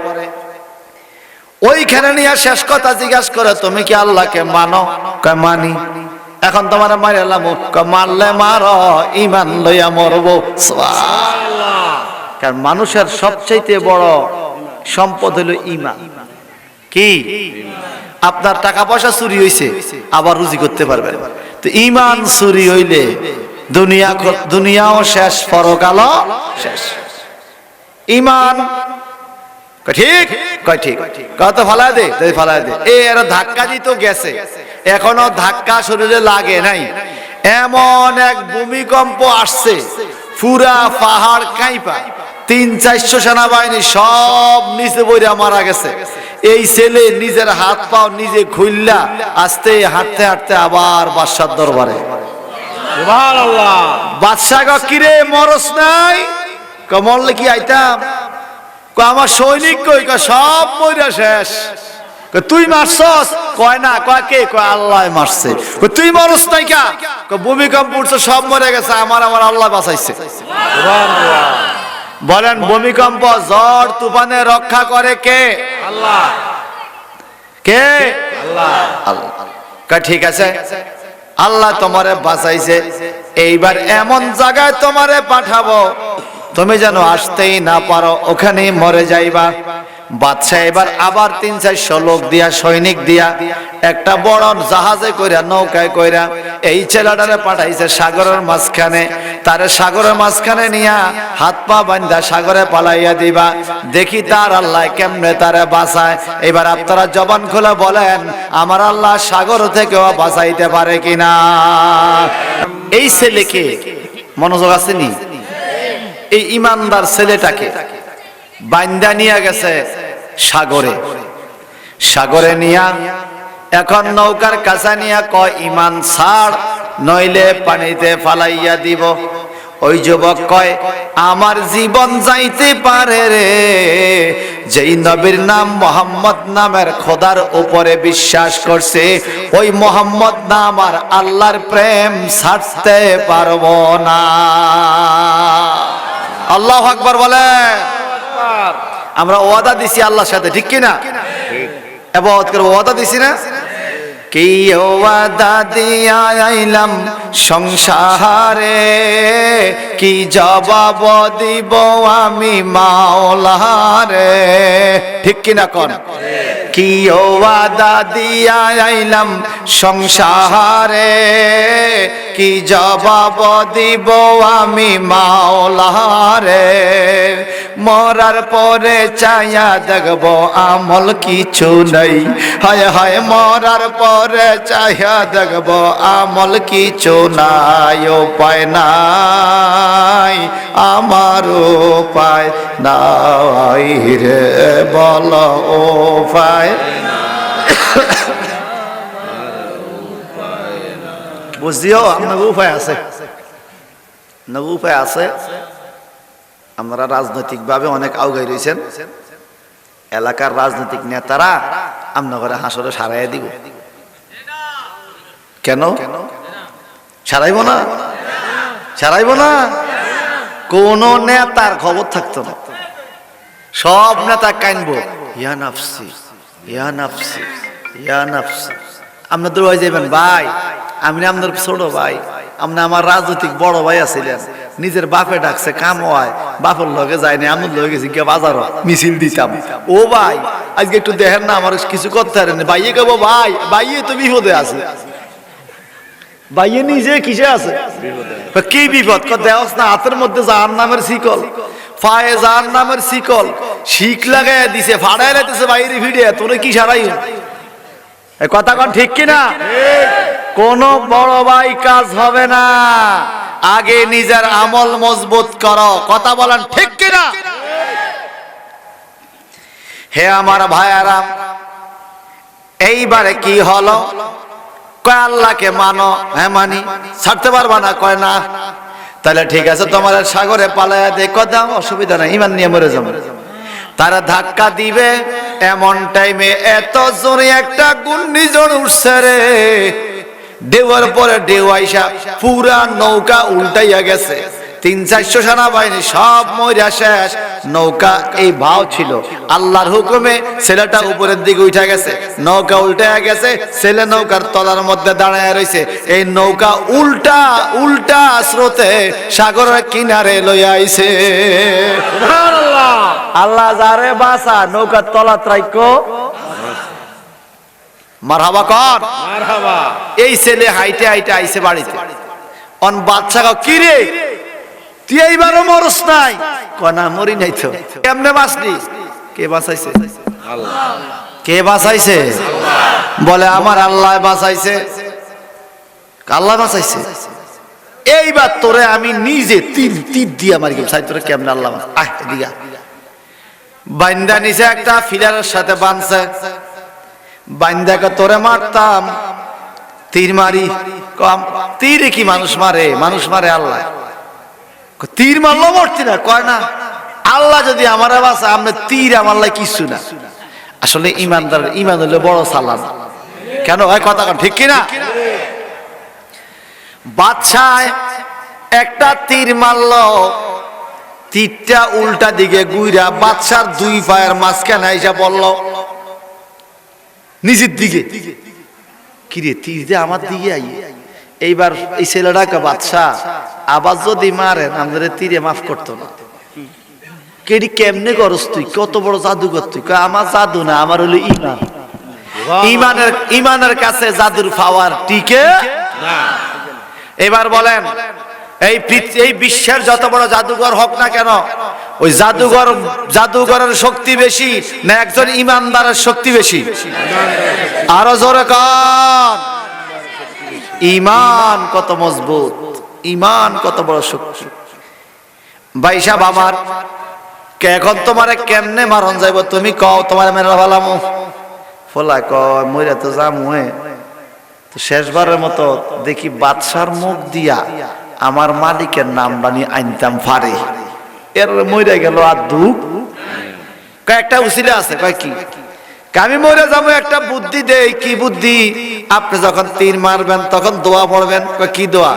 ওইখানে নিয়ে শেষ কথা জিজ্ঞাসা করে, তুমি কি আল্লাহকে মানো? কয় মানি। এখন তোমার মারলাম, মারলে মারো, ঈমান লইয়া মরবো। সুবহানাল্লাহ। কারণ মানুষের সবচেয়ে বড় সম্পদ হলো ঈমান। কি? আপনার টাকা পয়সা চুরি হইছে, আবার রুজি করতে পারবেন। তো ঈমান চুরি হইলে দুনিয়াও শেষ, পরকালও শেষ। ঈমান ঠিক কয় ঠিক কত ফালাই দে, ফালাই দে। এর ধাক্কা দিত গেছে, এখনো ধাক্কা শরীরে লাগে নাই। এমন এক ভূমিকম্প আসছে, পুরা পাহাড় কাঁপা, 300-400 সেনাবাহিনী সব নিচে বইরা মারা গেছে। এই ছেলে নিজের হাত পাও নিজে খুললা আস্তে হাঁটতে হাঁটতে আবার বাদশার দরবারে। সুবহানাল্লাহ। বাদশা কিরে মরস নাই? মরলে কি আইতাম? আমার সৈনিক কই? সব মইরা শেষ। তুই মারছস? কয় না। কয় কে? কয় আল্লাহ মারছে। তুই মরস নাই কা? ভূমিকম্প উঠছে, সব মরে গেছে, আমার আল্লাহ বাঁচাইছে। সুবহানাল্লাহ। বলেন ভূমিকম্প ঝড় তুফানে রক্ষা করে কে? আল্লাহ। কে? আল্লাহ। আল্লাহ। ঠিক আছে, আল্লাহ তোমারে বাঁচাইছে, এইবার এমন জায়গায় তোমারে পাঠাবো তুমি যেন আসতেই না পারো, ওখানেই মরে যাইবা। বাদশা এবার আবার 300-400 লোক দিয়া, সৈনিক দিয়া, একটা বড় জাহাজে কইরা, নৌকায় কইরা এই ছেলেটারে পাঠাইছে সাগরের মাঝখানে। তারে সাগরের মাঝখানে নিয়া হাত পা বান্ধা সাগরে পালাইয়া দিবা। দেখি তার আল্লাহ কেমনে তারে বাঁচায়। এবার আপনারা জবান খুলে বলেন, আমার আল্লাহ সাগর থেকেও বাঁচাইতে পারে কিনা? এই ছেলেকে মনোযোগ আসেনি? এই ইমানদার ছেলেটাকে বান্দা নিয়ে গেছে সাগরে। সাগরে নিয়া এখন নৌকার কাছে নিয়া কয়, ইমান ছাড়, নইলে পানিতে ফালাইয়া দিব। ওই যুবক কয়, আমার জীবন যাইতে পারে রে, যেই নবীর নাম মোহাম্মদ নামের খোদার উপরে বিশ্বাস করছে, ওই মোহাম্মদ নাম আর আল্লাহর প্রেম ছাড়তে পারবো না। আল্লাহু আকবার বলে। আমরা ওয়াদা দিছি আল্লাহর সাথে, ঠিক কিনা? ইবাদত করে ওয়াদা দিছি না? কি ওয়াদা দিয়া আইলাম সংসারে, কি জবাব দিব আমি মাওলারে, ঠিক কিনা কোন? কি ওয়াদা দিয়া আইলাম সংসারে, কি জবাব দিব আমি মাওলারে। মরার পরে চাইয়া দেখব আমল কিছু নাই, হায় হায় মরার পরে চাইয়া দেখব আমল কিছু নাই। উপায় নাই, আমার উপায় নাই রে, বল উপায়। বুঝিও আপনার উপায় আছে, উপায় আছে। আমরা রাজনৈতিক ভাবে অনেক আউগাই রয়েছেন, এলাকার রাজনৈতিক নেতারা আমরা ঘরে হাসরে সারাই দিব। কেন সারাইব না? সারাইব না? কোন নেতার খবর থাকতো না, সব নেতা কাইনবো, ইয়া নাফসি ইয়া নাফসি ইয়া নাফসি। আপনার দৌড়াই যাবেন, ভাই আমি আপনার ছোট ভাই, আপনি আমার রাজনৈতিক বড় ভাই আছিলেন, নিজের বাপে ডাকছে কাম হয়, বাপের লগে যায়নি, আমি লগে গেছি গিয়ে বাজার মিছিল দিতাম। ও ভাই আজকে একটু দেখেন না, আমার কিছু করতে পারেন। ভাইয়ে কেবো, ভাই ভাইয়ে তো বিপদে আছে, ভাইয়ে নিজে কিসে আছে? কি বিপদ? দেওয়াস না হাতের মধ্যে জাহান্নামের শিকল, পায়ে জাহান্নামের শিকল, শিক লাগাই দিছে, ফাড়াই লাইতেছে বাইরে ভিড়ে, তোরে কি সারাই? কথা কন ঠিক কিনা? কোন বড় ভাই কাজ হবে না, আগে নিজের আমল মজবুত করো। কথা বলেন ঠিক কিনা? হে আমার ভাইয়ারা, এইবারে কি হলো? কয় আল্লাহকে মানো। হ্যাঁ মানি। ছাড়তে পারবা না? কয় না। তাহলে ঠিক আছে, তোমার সাগরে পালায়া দে। কথা অসুবিধা নাই, ইমান নিয়ে মরে যাবো। তারা ধাক্কা দিবে, এমন টাইমে এত জোরে একটা ঘূর্ণিঝড় উঠছে রে, ঢেউয়ের পরে ঢেউ আইসা পুরা নৌকা উল্টাইয়া গেছে। 300-400 সেনাবাহিনী সব মইরা শেষ। নৌকা এই ভাও ছিল, আল্লাহর হুকুমে ছেলেটা উপরের দিকে উঠে গেছে, নৌকা উল্টে গেছে, ছেলে নৌকার তলার মধ্যে দাঁড়ায় রয়েছে। এই নৌকা উল্টা উল্টা স্রোতে সাগরের কিনারে লইয়া আইছে। সুবহানাল্লাহ। আল্লাহ যারে বাঁচা নৌকার তলা ত্রাইকো মারহাবা কর। মারহাবা। এই ছেলে হাইটে হাইটে আইছে বাড়িতে। অন বাচ্চা কি রে তুই এইবারও মরস নাই? কনা মরি নাই তো। কেমনে বাঁচলি? কে বাঁচাইছে? আল্লাহ। কে বাঁচাইছে? বলে আমার আল্লাহ বাঁচাইছে। আল্লাহ বাঁচাইছে। এইবার তোরে আমি নিজে তীর তীর দিয়া মারি গেলাম। সাই তোরে কেমনে আল্লাহ আহ দিগা বাইন্দা নিচে একটা ফিলারের সাথে বাঁধছে। বাইন্দাকে তোরে মারতাম, তীর মারি। কম তীরে কি মানুষ মারে? মানুষ মারে আল্লাহ। তীর মারলো মরতি না? কয় না আল্লাহ যদি আমার বাঁচা আমরা তীর আমার লাই কিছু না। আসলে ইমানদার ইমান হলে বড় সালাম। কেন হয় কথা ঠিক কিনা? বাদশাহ একটা তীর মারলো, তীরটা উল্টা দিকে গুইরা বাদশার 2 পায়ের মাঝখানে আইসা বলল নিজের দিকে। কিরে তীর যে আমার দিকে আই। এইবার এই ছেলেটাকে বাদশাহ আবার যদি মারেন আমাদের তীরে মাফ করতো না। কেডি কেমনে করস তুই? কত বড় জাদুকর তুই? আমার জাদু না, আমার হলো ইমান। ইমানের কাছে জাদুর পাওয়ার টিকে না। এবার বলেন এই বিশ্বের যত বড় জাদুঘর হোক না কেন, ওই জাদুঘরের শক্তি বেশি না একজন ইমানদারের শক্তি বেশি? আরো জোরে কান। ইমান কত মজবুত, ইমান কত বড় শক্তি। ভাই সাহেব আমার এখন তোমারে কেমনে মারন যাইব তুমি কও? তোমার মেরা ভালামু ফলা কয় মইরা তো যামুয়ে। তো শেষবারের মতো দেখি বাদশার মুখ দিয়া আমার মালিকের নাম বানি আনতাম ফারে। এর মইরা গেল আর দুঃখ। কয়েকটা উসিলা আছে। কয় কি? আমি মরে যাবো, একটা বুদ্ধি দেই। কি বুদ্ধি? আপনি যখন তীর মারবেন তখন দোয়া পড়বেন। কি দোয়া?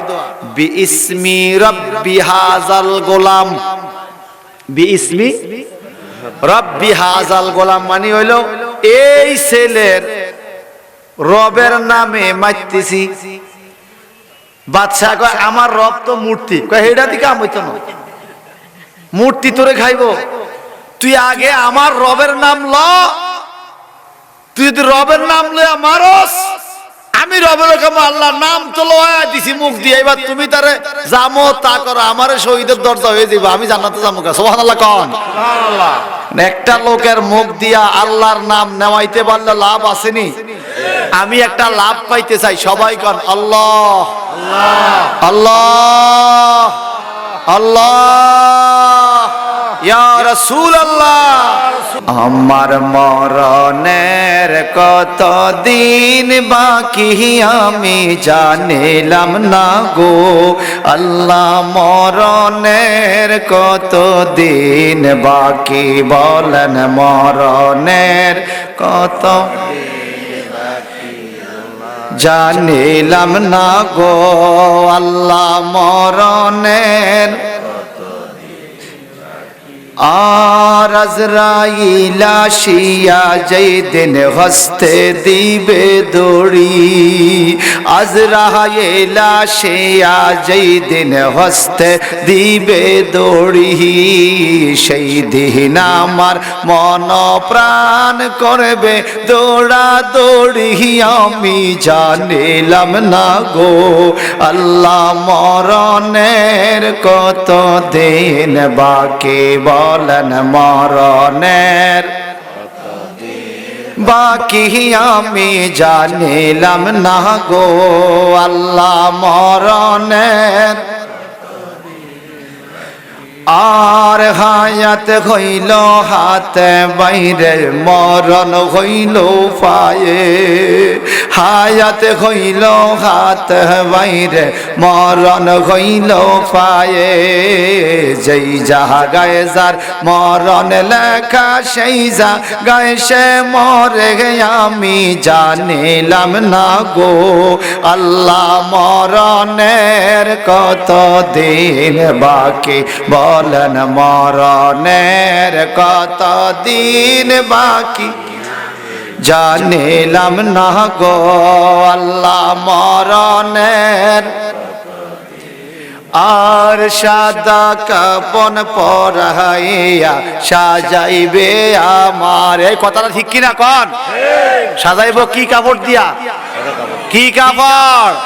বিইসমি রব্বি হাযাল গোলাম। বিইসমি রব্বি হাযাল গোলাম মানে হইলো এই ছেলের রবের নামে মারতেছি। বাদশা কয় আমার রব তো মূর্তি। কয় হেডা দিকে আমি তো না, মূর্তি তোরে খাইবো। তুই আগে আমার রবের নাম ল। তুই যদি রবের নাম লয়া মারস, আমি রবের আল্লাহর নাম তো লয়া দিছি মুখ দিয়ে। এবার তুমি তারে জামো তা করো, আমার শহীদের দরজা হয়ে যাবে, আমি জান্নাতে যাবো। সুবহানাল্লাহ কোন। সুবহানাল্লাহ। একটা লোকের মুখ দিয়া আল্লাহর নাম নেওয়াইতে পারলে লাভ আসেনি? আমি একটা লাভ পাইতে চাই। সবাই কোন আল্লাহ আল্লাহ আল্লাহ ইয়া রাসূলুল্লাহ। আমার মরণের কত দিন বাকি আমি জানিলাম না গো আল্লাহ। মরণের কত দিন বাকি বলেন, মরণের কত জানিলাম না গো আল্লাহ। মরণের আর আজরাইল আসিয়া যেই দিন হস্তে দিবে দড়ি, আজরাইল আসিয়া যেই দিন হস্তে দিবে দড়ি, সেই দিন আমার মন প্রাণ করবে দৌড়া দৌড়ি আমি জানিলাম না গো আল্লাহ। মরণের কত দিন বাকি বলেন, মরণের বাকি আমি জানিলাম না গো আল্লাহ। মরণের আর আর হায়াত হইল হাতে বাইরে মরণ হইল পায়ে হায়াত হইল হাতে বাইরে মরণ হইল পায়ে যেই জায়গায় যার মরণ লেখা সেই জায়গায় সে মরে আমি জানিলাম না গো আল্লাহ মরণের কত দিন বাকি বলেন মরণের কত দিন বাকি জানিলাম না গো আল্লাহ মরণের আর সাদা কাপন পরাইয়া সাজাইবে আমার এই কথাটা ঠিক কিনা কোন সাজাইব কি কাপড় দিয়া কি কাপড়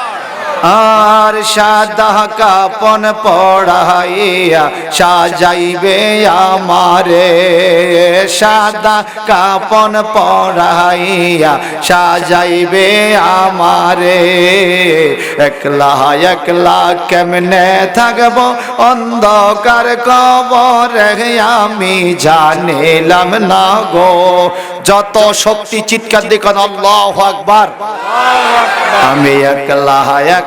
আর সাদা কাপন পড়াইয়া সাজাইবে আমারে সাদা কাপন পড়াইয়া সাজাইবে আমারে একলা একলা কেমনে থাকব অন্ধকার কবরে আমি জানিলাম না গো যত শক্তি চিৎকার দেখুন আল্লাহু আকবার আমি একলা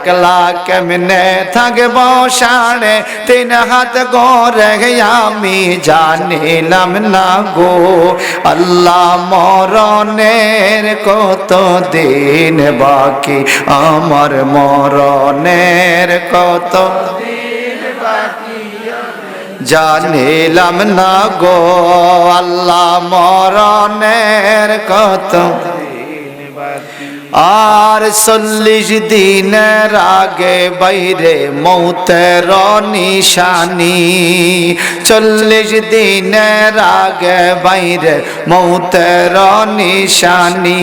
একলা কেমনে থাকব সাড়ে 3 হাত গড়ে আমি জানিলাম না গো আল্লাহ মরণের কত দিন বাকি আমার মরণের কত দিন বাকি জানিলাম না গো আল্লাহ মরণের কত আর 40 দিনের আগে বাইরে মৌতের নিশানি 40 দিনের আগে বাইরে মৌতের নিশানি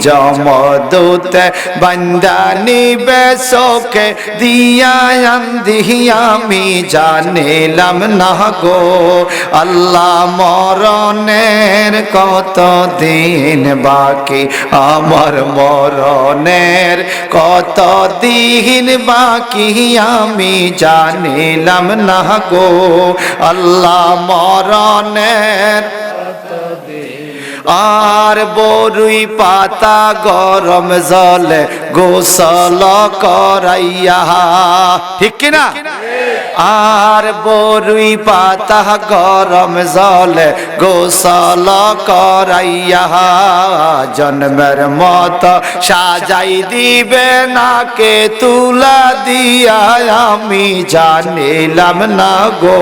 জমদূতে বান্দানি বেশকে দিয়া আন্ধি আমি জানিলাম না গো আল্লাহ মরণের কত দিন বাকি আমার মরণের কত দিন বাকি আমি জানিলাম না গো আল্লাহ মরণের আর বরুই পাতা গরম জলে গোসল করাইয়া ঠিক কিনা আর বরুই পাতা গরম জলে গোসল করাইয়া জন্মের মত সাজাই দিবে নাকে তুলা দিয়া আমি জানিলাম না গো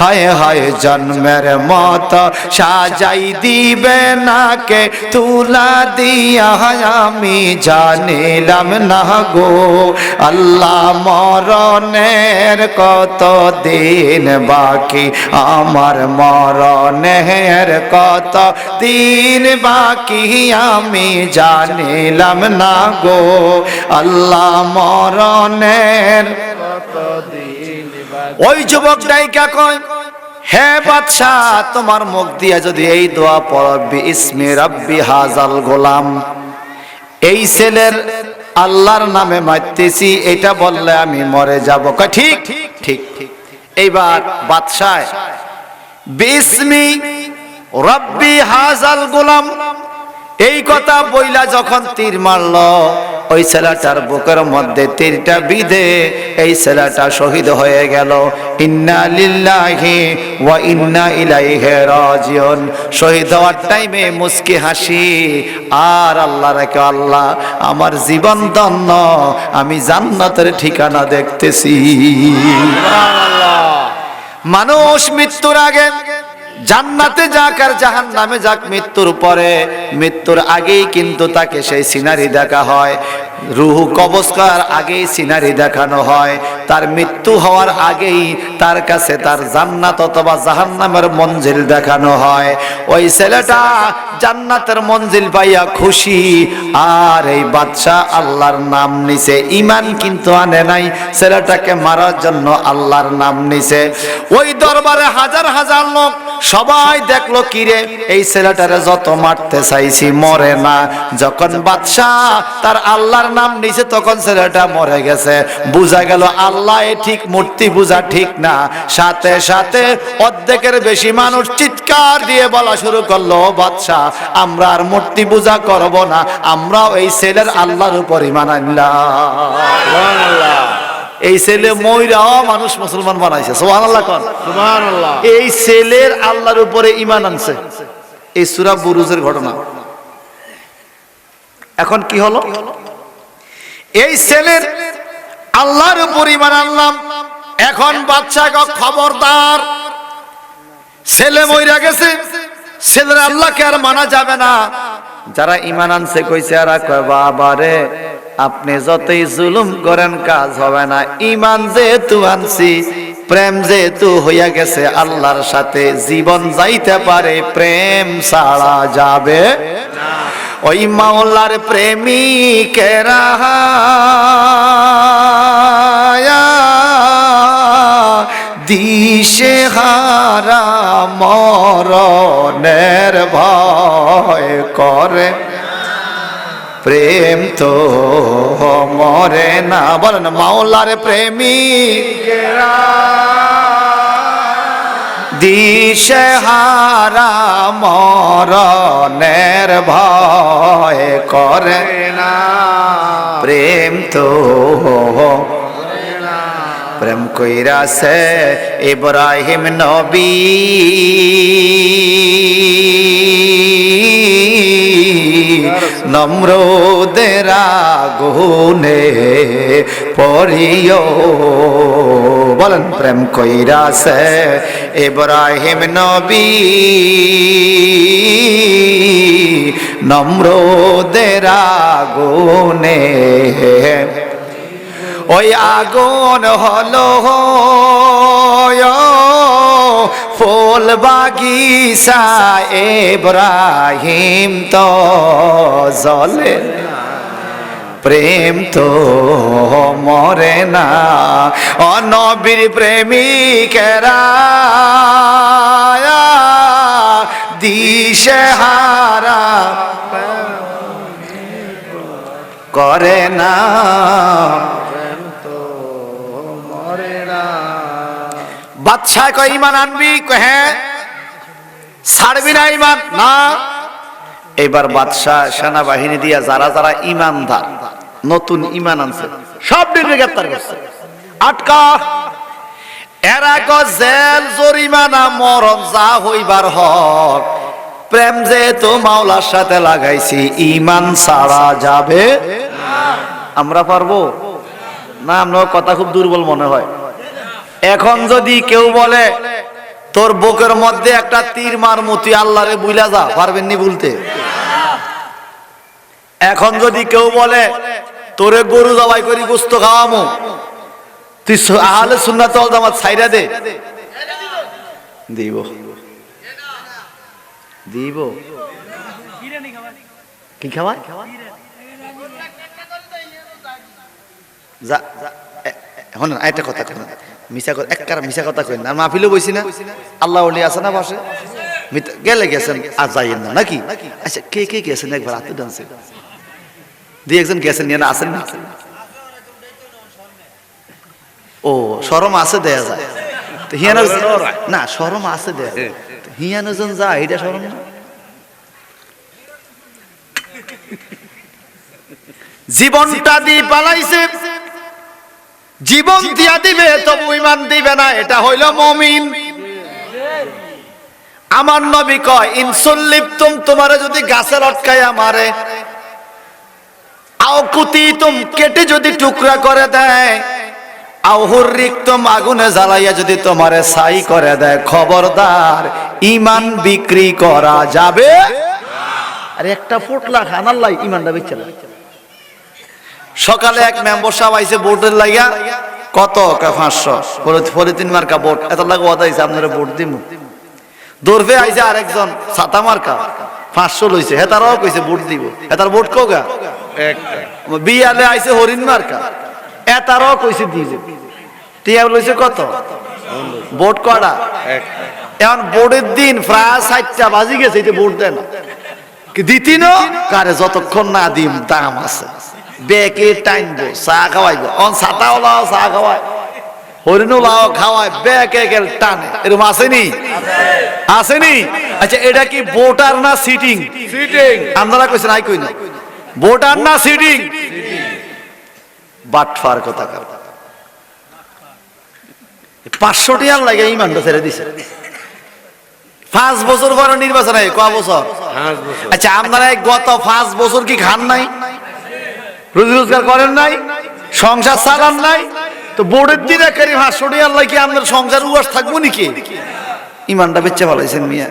হায় হায় জন্মের মত সাজাই দিবে নাকে তুলা দিয়া আমি জানিলাম না গো আল্লাহ মরণের কত দিন বাকি আমার মরণের কত দিন বাকি আমি জানিলাম না গো আল্লাহ মরণের কত দিন বাকি ওই যুবক ডাইকা কয় হে বাদশাহ তোমার মুখ দিয়া যদি এই দোয়া পড়বি ইসমে রাব্বি হাজাল গোলাম এই ছেলের আল্লাহর নামে মারতেছি এটা বললে আমি মরে যাব ঠিক ঠিক এইবার বাদশাহ বিসমি রাব্বি হাজাল গোলাম এই কথা বইলা যখন তীর মারল ওই ছেলেটার বুকের মধ্যে তীরটা বিঁধে এই ছেলেটা শহীদ হয়ে গেল ইন্না লিল্লাহি ওয়া ইন্না ইলাইহি রাজিউন শহীদ হওয়ার টাইমে মুস্কি হাসি আর আল্লাহ রেখে আল্লাহ আমার জীবন ধন্য আমি জান্নাতের ঠিকানা দেখতেছি মানুষ মৃত্যুর আগে জান্নাতে যাক আর জাহান্নামে যাক মৃত্যুর পরে মৃত্যুর আগেই কিন্তু তাকে সেই সিনারি দেখা হয় রূহ কবজ করার আগেই সিনারি দেখানো হয় তার মৃত্যু হওয়ার আগেই তার কাছে তার জান্নাত অথবা জাহান্নামের মঞ্জিল দেখানো হয় ওই ছেলেটা জান্নাতের মঞ্জিল পাইয়া খুশি আর এই বাদশা আল্লাহর নাম নিছে ঈমান কিন্তু আনে নাই ছেলেটাকে মারার জন্য আল্লাহর নাম নিছে ওই দরবারে হাজার হাজার লোক সবাই দেখলো কিরে এই ছেলেটারে যত মারতে চাইছি মরে না যখন বাদশা তার আল্লাহর নাম নিছে তখন ছেলেটা মরে গেছে। বুঝা গেল আল্লাহ ঠিক মূর্তি পূজা ঠিক না। সাথে সাথে অর্ধেকের বেশি মানুষ চিৎকার দিয়ে বলা শুরু করলো, বাদশা আমরা আর মূর্তি পূজা করব না, আমরা এই ছেলের আল্লাহর উপর ঈমান আনলাম। সুবহানাল্লাহ। এই ছেলে ময়রাও মানুষ মুসলমান বানাইছে। সুবহানাল্লাহ কোন। সুবহানাল্লাহ। এই ছেলের আল্লাহর উপরে ঈমান আনছে। এই সূরা বুরুজের ঘটনা। এখন কি হলো? এই ছেলের আল্লাহর উপর ঈমান আনলাম। এখন বাদশা খবরদার, ছেলে মইরা গেছে, ছেলের আল্লাহকে আর মানা যাবে না। যারা ঈমান আনছে কইছে আর কয় বাবা রে আপনি যতই জুলুম করেন কাজ হবে না। ঈমান যেহেতু আনছি, প্রেম যেহেতু হইয়া গেছে আল্লাহর সাথে, জীবন যাইতে পারে প্রেম ছাড়া যাবে না। ওই মাওলার প্রেমিকেরা দিশে হারা মরণের ভয় করে, প্রেম তো মরে না। বলেন মাওলার প্রেমিকেরা দিশে হারা মরণের ভয় করে না, প্রেম তো প্রেম কইরাছে ইব্রাহিম নবী, নমরুদের আগুনে পড়িও। বলেন প্রেম কইরাছে ইব্রাহিম নবী, নমরুদের আগুনে। ওই আগুন হলো ফুল বাগিচা, ইব্রাহিম তো জ্বলে, প্রেম তো মরে না। ও নবীর প্রেমিকেরা দিশে হারা করে না, বাদশা কয় ঈমান আনবি? হ্যাঁ। ছাড়বি না ঈমান? না। এবার বাদশা সেনাবাহিনী দিয়া যারা যারা ঈমানদার নতুন ঈমান আনছে সব গ্রেফতার করছে, আটকা। এরা জেল জরিমানা মরণ যা হইবার হক, প্রেম যেহেতু মাওলার সাথে লাগাইছি ঈমান ছাড়া যাবে। আমরা পারবো না? আমরা কথা খুব দুর্বল মনে হয়। এখন যদি কেউ বলে তোর বুকের মধ্যে একটা তীর মারমু, তুই আল্লাহরে বুইলা যা, পারবেন নি বলতে? এখন যদি কেউ বলে তোরে গরু জবাই করি গোস্ত খাওয়ামু, তুই আহলে সুন্নাত ওয়াল জামাত ছাইরা দে, দিব দিব কি খাওয়া? যা এখন একটা কথা কই, মিছা কথা এক কারা মিছা কথা কই না। মাহফিলে বইছি না, আল্লাহ ওলি আছে না পাশে, গেলে গেছেন আর যাইয়েন না নাকি? আচ্ছা কে কে গেছেন একবার হাতে ডান্সে দুই একজন গেছেন, নিয়ে না আছেন না? ও শরম আছে দেয়া যায় তো হিয়ানো না, শরম আছে দেয়া হিয়ানো জন যা, এটা শরম না? জীবনটা দিয়ে পালাইছে, জীবন দিয়া দিবে তবু ঈমান দিবে না, এটা হইল মুমিন। আমার নবী কয় ইনসুল্লিপতুম, তোমারে যদি গাছে লটকাইয়া মারে, আও কুতিতুম, কেটে যদি টুকরা করে দেয়, আও হুররিকতুম, আগুনে জ্বালাইয়া যদি তোমারে ছাই করে দেয়, খবরদার ঈমান বিক্রি করা যাবে। আর একটা ফুটলা খান আল্লাহ ঈমানটা বেচে না। সকালে এক মেম্বার সাহেব আইছে ভোটের লাগিয়া, কত? 500 পলিথিন মার্কা ভোট, এত লাগে ওদাইছে আপনারা ভোট দিমু। দৌড়ে আইছে আরেকজন ছাতা মার্কা 500 লইছে, হেতারাও কইছে ভোট দিব, হেতার ভোট কোগা বিয়ালে আইছে হরিণ মার্কা, এতারাও কইছে দিব, টিয়া লইছে কত? ভোট কটা? এখন ভোটের দিন প্রায় 7টা বাজি গেছে, এটা ভোট দেন কি দিতি না কারে, যতক্ষণ না দিম দাম আছে, বেকে টাইনবো চা খাওয়াইবো অন ছাতাও লাও চা খাওয়ায় হরিণও লাও খাওয়ায় বেকে গেল টানে এরকম আসেনি আসেনি আচ্ছা এটা কি ভোটার না সিটিং সিটিং আপনারা কইছেন আই কই না ভোটার না সিটিং বাটফার কথা 500 টিয়ার লাগে ইমানটা ছেড়ে দিছে 5 বছর পরে নির্বাচন হয় কয় বছর 5 বছর আচ্ছা আপনারা এই গত 5 বছর কি খান নাই রুজি রোজগার করেন নাই সংসার চালান নাই তো বোর্ডের দিনে কারি 500 টিয়ার লাগে আপনার সংসার উয়াস থাকবো নাকি ইমানটা বেচে ভালাইছেন মিয়া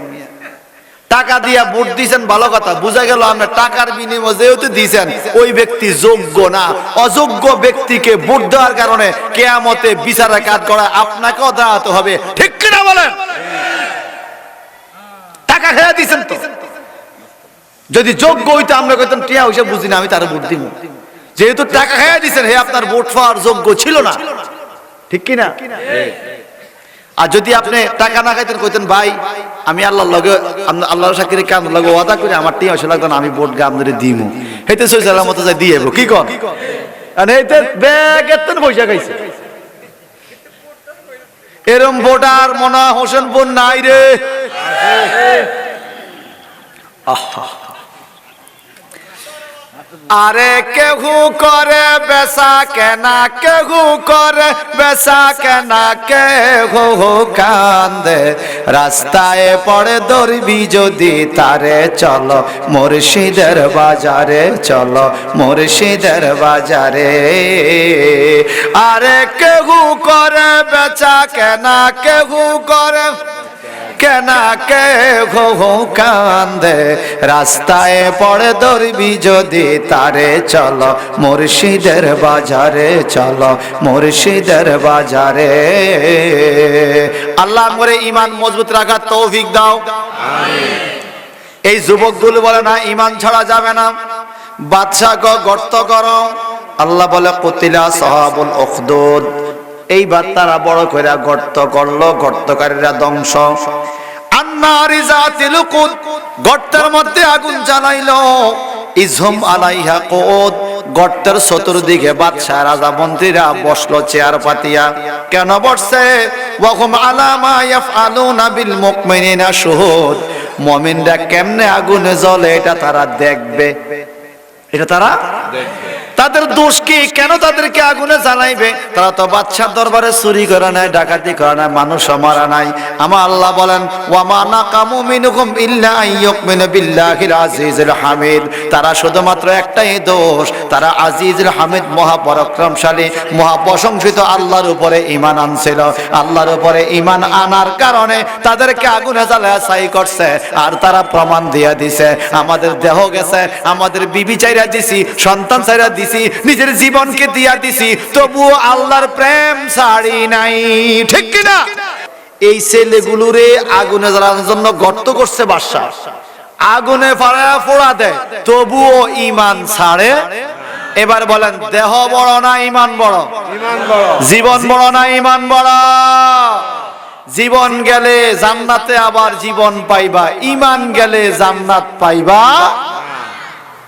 টাকা দিয়া ভোট দিয়েছেন ভালো কথা বুঝা গেল আপনি টাকার বিনিময়ে যেহেতু দিয়েছেন ওই ব্যক্তি যোগ্য না অযোগ্য ব্যক্তিকে ভোট দেওয়ার কারণে কিয়ামতে বিচারে কাজ করা আপনাকেও দাঁড়াতে হবে ঠিক কিনা বলেন টাকা খেয়ে দিয়েছেন তো যদি যোগ্য হইতো আমরা কইতাম টিয়া হইছে বুঝি না আমি তার ভোট দিব যেহেতু টাকা খেয়ে দিয়েছেন হে আপনার ভোট পাওয়ার যোগ্য ছিল না ঠিক কিনা আর যদি আপনি টাকা না খাইতেন কইতেন ভাই আমি আল্লাহর লগে আল্লাহর সাক্ষীরে কাম লাগে ওয়াদা করে আমার টিয়া হইছে লাগতো না আমি ভোট গা আপনারে দিমু হেতে সইসালার মতো যাই দিয়েব কি কর আর এইতে ব্যাগ এতন পয়সা খাইছে এরম ভোটার মনা হোসেনপুর নাই রে আহা আরে কেহু করে বেচা কেনা কেহু করে বেচা কেনা কেহু কান্দে রাস্তায় পড়ে দৌড়বি যদি তারে চলো মুর্শিদের বাজারে চলো মুর্শিদের বাজারে আরে কেহু করে বেচা কেনা কেহু করে কেনা কে ঘো কান্দে রাস্তায় পড়ে দৌড়বি যদি তারে চলো মুর্শিদের বাজারে চলো মুর্শিদের বাজারে আল্লাহ মোরে ঈমান মজবুত রাখার তৌফিক দাও আমিন এই যুবকগুলো বলে না ঈমান ছাড়া যাবে না বাদশা গর্ত করো আল্লাহ বলে কুতিলা সাহাবুল উখদুদ এইবার তারা বড় করে গর্ত করলো গর্তকারীরা ধ্বংস আন্নারি জাতিল কুদ গর্তের মধ্যে আগুন জ্বালাইলো ইজহুম আলাইহা কুদ গর্তের চতুর্দিকে বাদশা রাজা মন্ত্রীরা বসলো চেয়ার পাতিয়া কেন বসছে ওয়াহুম আলা মা ইয়াফআলুনা বিল মুমিনিনা শুহুদ মুমিনরা কেমনে আগুনে জ্বলে এটা তারা দেখবে এটা তারা দেখবে তাদের দোষ কি কেন তাদেরকে আগুনে জ্বালাইবে তারা তো বাদশার দরবারে চুরি করে নাই ডাকাতি করে নাই মানুষ মারা নাই আমার আল্লাহ বলেন ওয়া মা নাকামু মিনহুম ইল্লা আইয়ুমিনু বিল্লাহিল আজিজিল হামিদ তারা শুধুমাত্র একটাই দোষ তারা আজিজুল হামিদ মহাপরাক্রমশালী মহাপ্রশংসিত আল্লাহর উপরে ঈমান আনছিল আল্লাহর উপরে ঈমান আনার কারণে তাদেরকে আগুনে জ্বালায় ছাই করছে আর তারা প্রমাণ দিয়ে দিছে আমাদের দেহ গেছে আমাদের বিবি চাইরা দিছি সন্তান চাইরা নিজের জীবনকে দিয়া দিছি তবুও আল্লাহর প্রেম ছাড়ি নাই ঠিক কিনা এই ছেলেগুলোরে আগুনে জ্বালানোর জন্য গর্ত করছে বাদশা আগুনে ফাড়া ফোড়া দেয় তবুও ঈমান ছাড়ে এবার বলেন দেহ বড় না ঈমান বড় ঈমান বড় জীবন বড় না ঈমান বড় জীবন গেলে জান্নাতে আবার জীবন পাইবা ঈমান গেলে জান্নাত পাইবা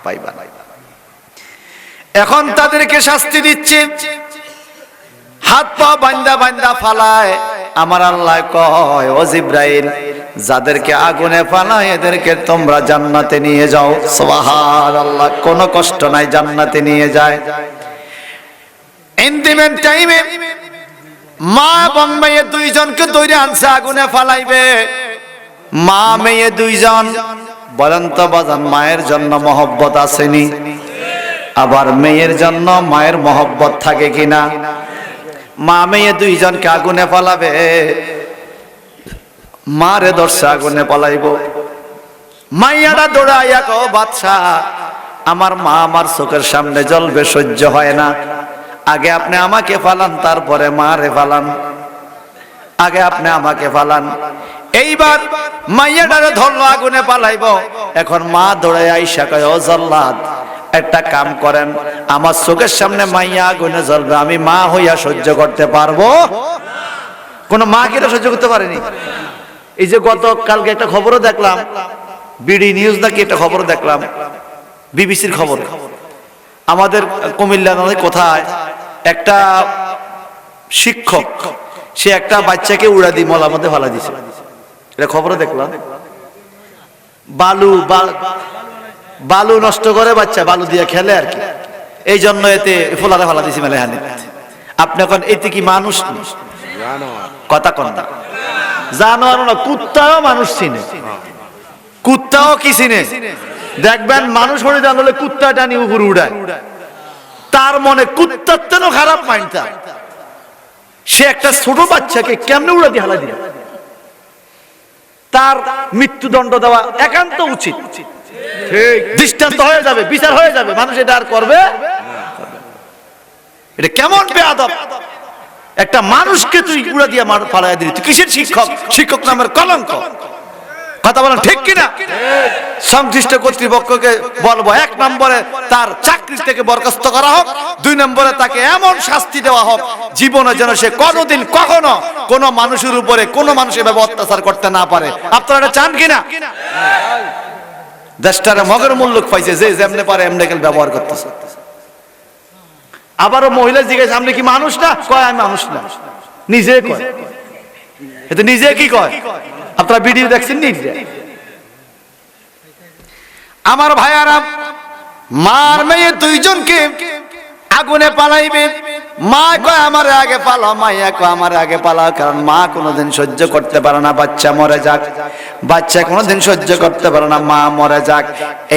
পাইবা না এখন তাদেরকে শাস্তি দিচ্ছে হাত পা বান্দা বান্দা ফালায় আমার আল্লাহ কয় ও জিবরাইল যাদেরকে আগুনে ফালায় এদেরকে তোমরা জান্নাতে নিয়ে যাও সুবহানাল্লাহ কোনো কষ্ট নাই জান্নাতে নিয়ে যায় ইন্টিমেট টাইমে মা এবং মেয়ে দুইজনকে ধরে আনছে আগুনে ফালাইবে মা মেয়ে দুইজন বলেন তো বাজান মায়ের জন্য মহব্বত আসেনি আবার মেয়ের জন্য মায়ের মহব্বত থাকে কিনা মা মেয়ে দুইজনকে আগুনে পালাবে মারে দর্শা আগুনে পালাইব মাইয়াটা দৌড়াইয়া কো বাদশা আমার মা আমার চোখের সামনে জ্বলবে সহ্য হয় না আগে আপনি আমাকে ফালান তারপরে মারে ফালান আগে আপনি আমাকে ফালান এইবার মাইয়াটারে ধরলো আগুনে পালাইব এখন মা দৌড়াই আইসা কয় ও জল্লাদ একটা কাম করেন আমার চোখের সামনে মাইয়া আগুনে জ্বলবে আমি মা হইয়া সহ্য করতে পারবো কোন মা কি সহ্য করতে পারেনি এই যে গত কালকে একটা খবরও দেখলাম বিডি নিউজ নাকি একটা খবর দেখলাম বিবিসির খবর আমাদের কুমিল্লা নয় কোথায় একটা শিক্ষক সে একটা বাচ্চাকে উড়া দিয়ে মলার মধ্যে ফালা দিছে, এটা খবরে দেখলাম। বালু নষ্ট করে বাচ্চা, বালু দিয়ে খেলে আর কি, এই জন্য এতে ফোলারে ফালা দিছে মেলে হানি। আপনি এখন এতে কি মানুষ? কথা কন না, জানোয়ার না, কুত্তাও মানুষ চিনে, কুত্তাও কি চিনে। দেখবেন মানুষ হয়ে জানলে কুত্তা টানি উপরে উড়ায়, তার মনে কুত্তার তেন খারাপ মাইন্ডটা, সে একটা ছোট বাচ্চাকে কেমনে উড়া দিয়ে হালা দিল, তার মৃত্যুদণ্ড দেওয়া একান্ত উচিত, দৃষ্টান্ত হয়ে যাবে, বিচার হয়ে যাবে, মানুষ এটা আর করবে। এটা কেমন বেয়াদব, একটা মানুষকে তুই উড়া দিয়ে ফালাইয়া দিলি, তুই কিসের শিক্ষক? শিক্ষক নামের কলঙ্ক। কথা বলেন ঠিক কিনা? সংশ্লিষ্ট কর্তৃপক্ষকে বলবো, 1 নম্বরে তার চাকরি থেকে বরখাস্ত করা হোক, 2 নম্বরে তাকে এমন শাস্তি দেওয়া হোক জীবনে যেন সে কোনোদিন কখনো কোনো মানুষের উপরে কোনো মানুষের এভাবে অত্যাচার করতে না পারে। আপনারা এটা চান কিনা? দেশটারে মগের মূল্য পাইছে, যে যেমনে পারে এমনি ব্যবহার করতেছে। আবারও মহিলা জিজ্ঞাসা, আপনি কি মানুষ না? কয় আমি মানুষ না, নিজে কয়। এটা নিজে কি কয়? আপনারা ভিডিও দেখছেন নিজে। আমার ভাইয়ারা, মার মেয়ে 2 জনকে আগুনে পালাইবে। মা কয় আমার আগে পালাও, মাইয়া কয় আমার আগে পালাও, কারণ মা কোনোদিন সহ্য করতে পারে না বাচ্চা মরে যাক, বাচ্চা কোনোদিন সহ্য করতে পারে না মা মরে যাক।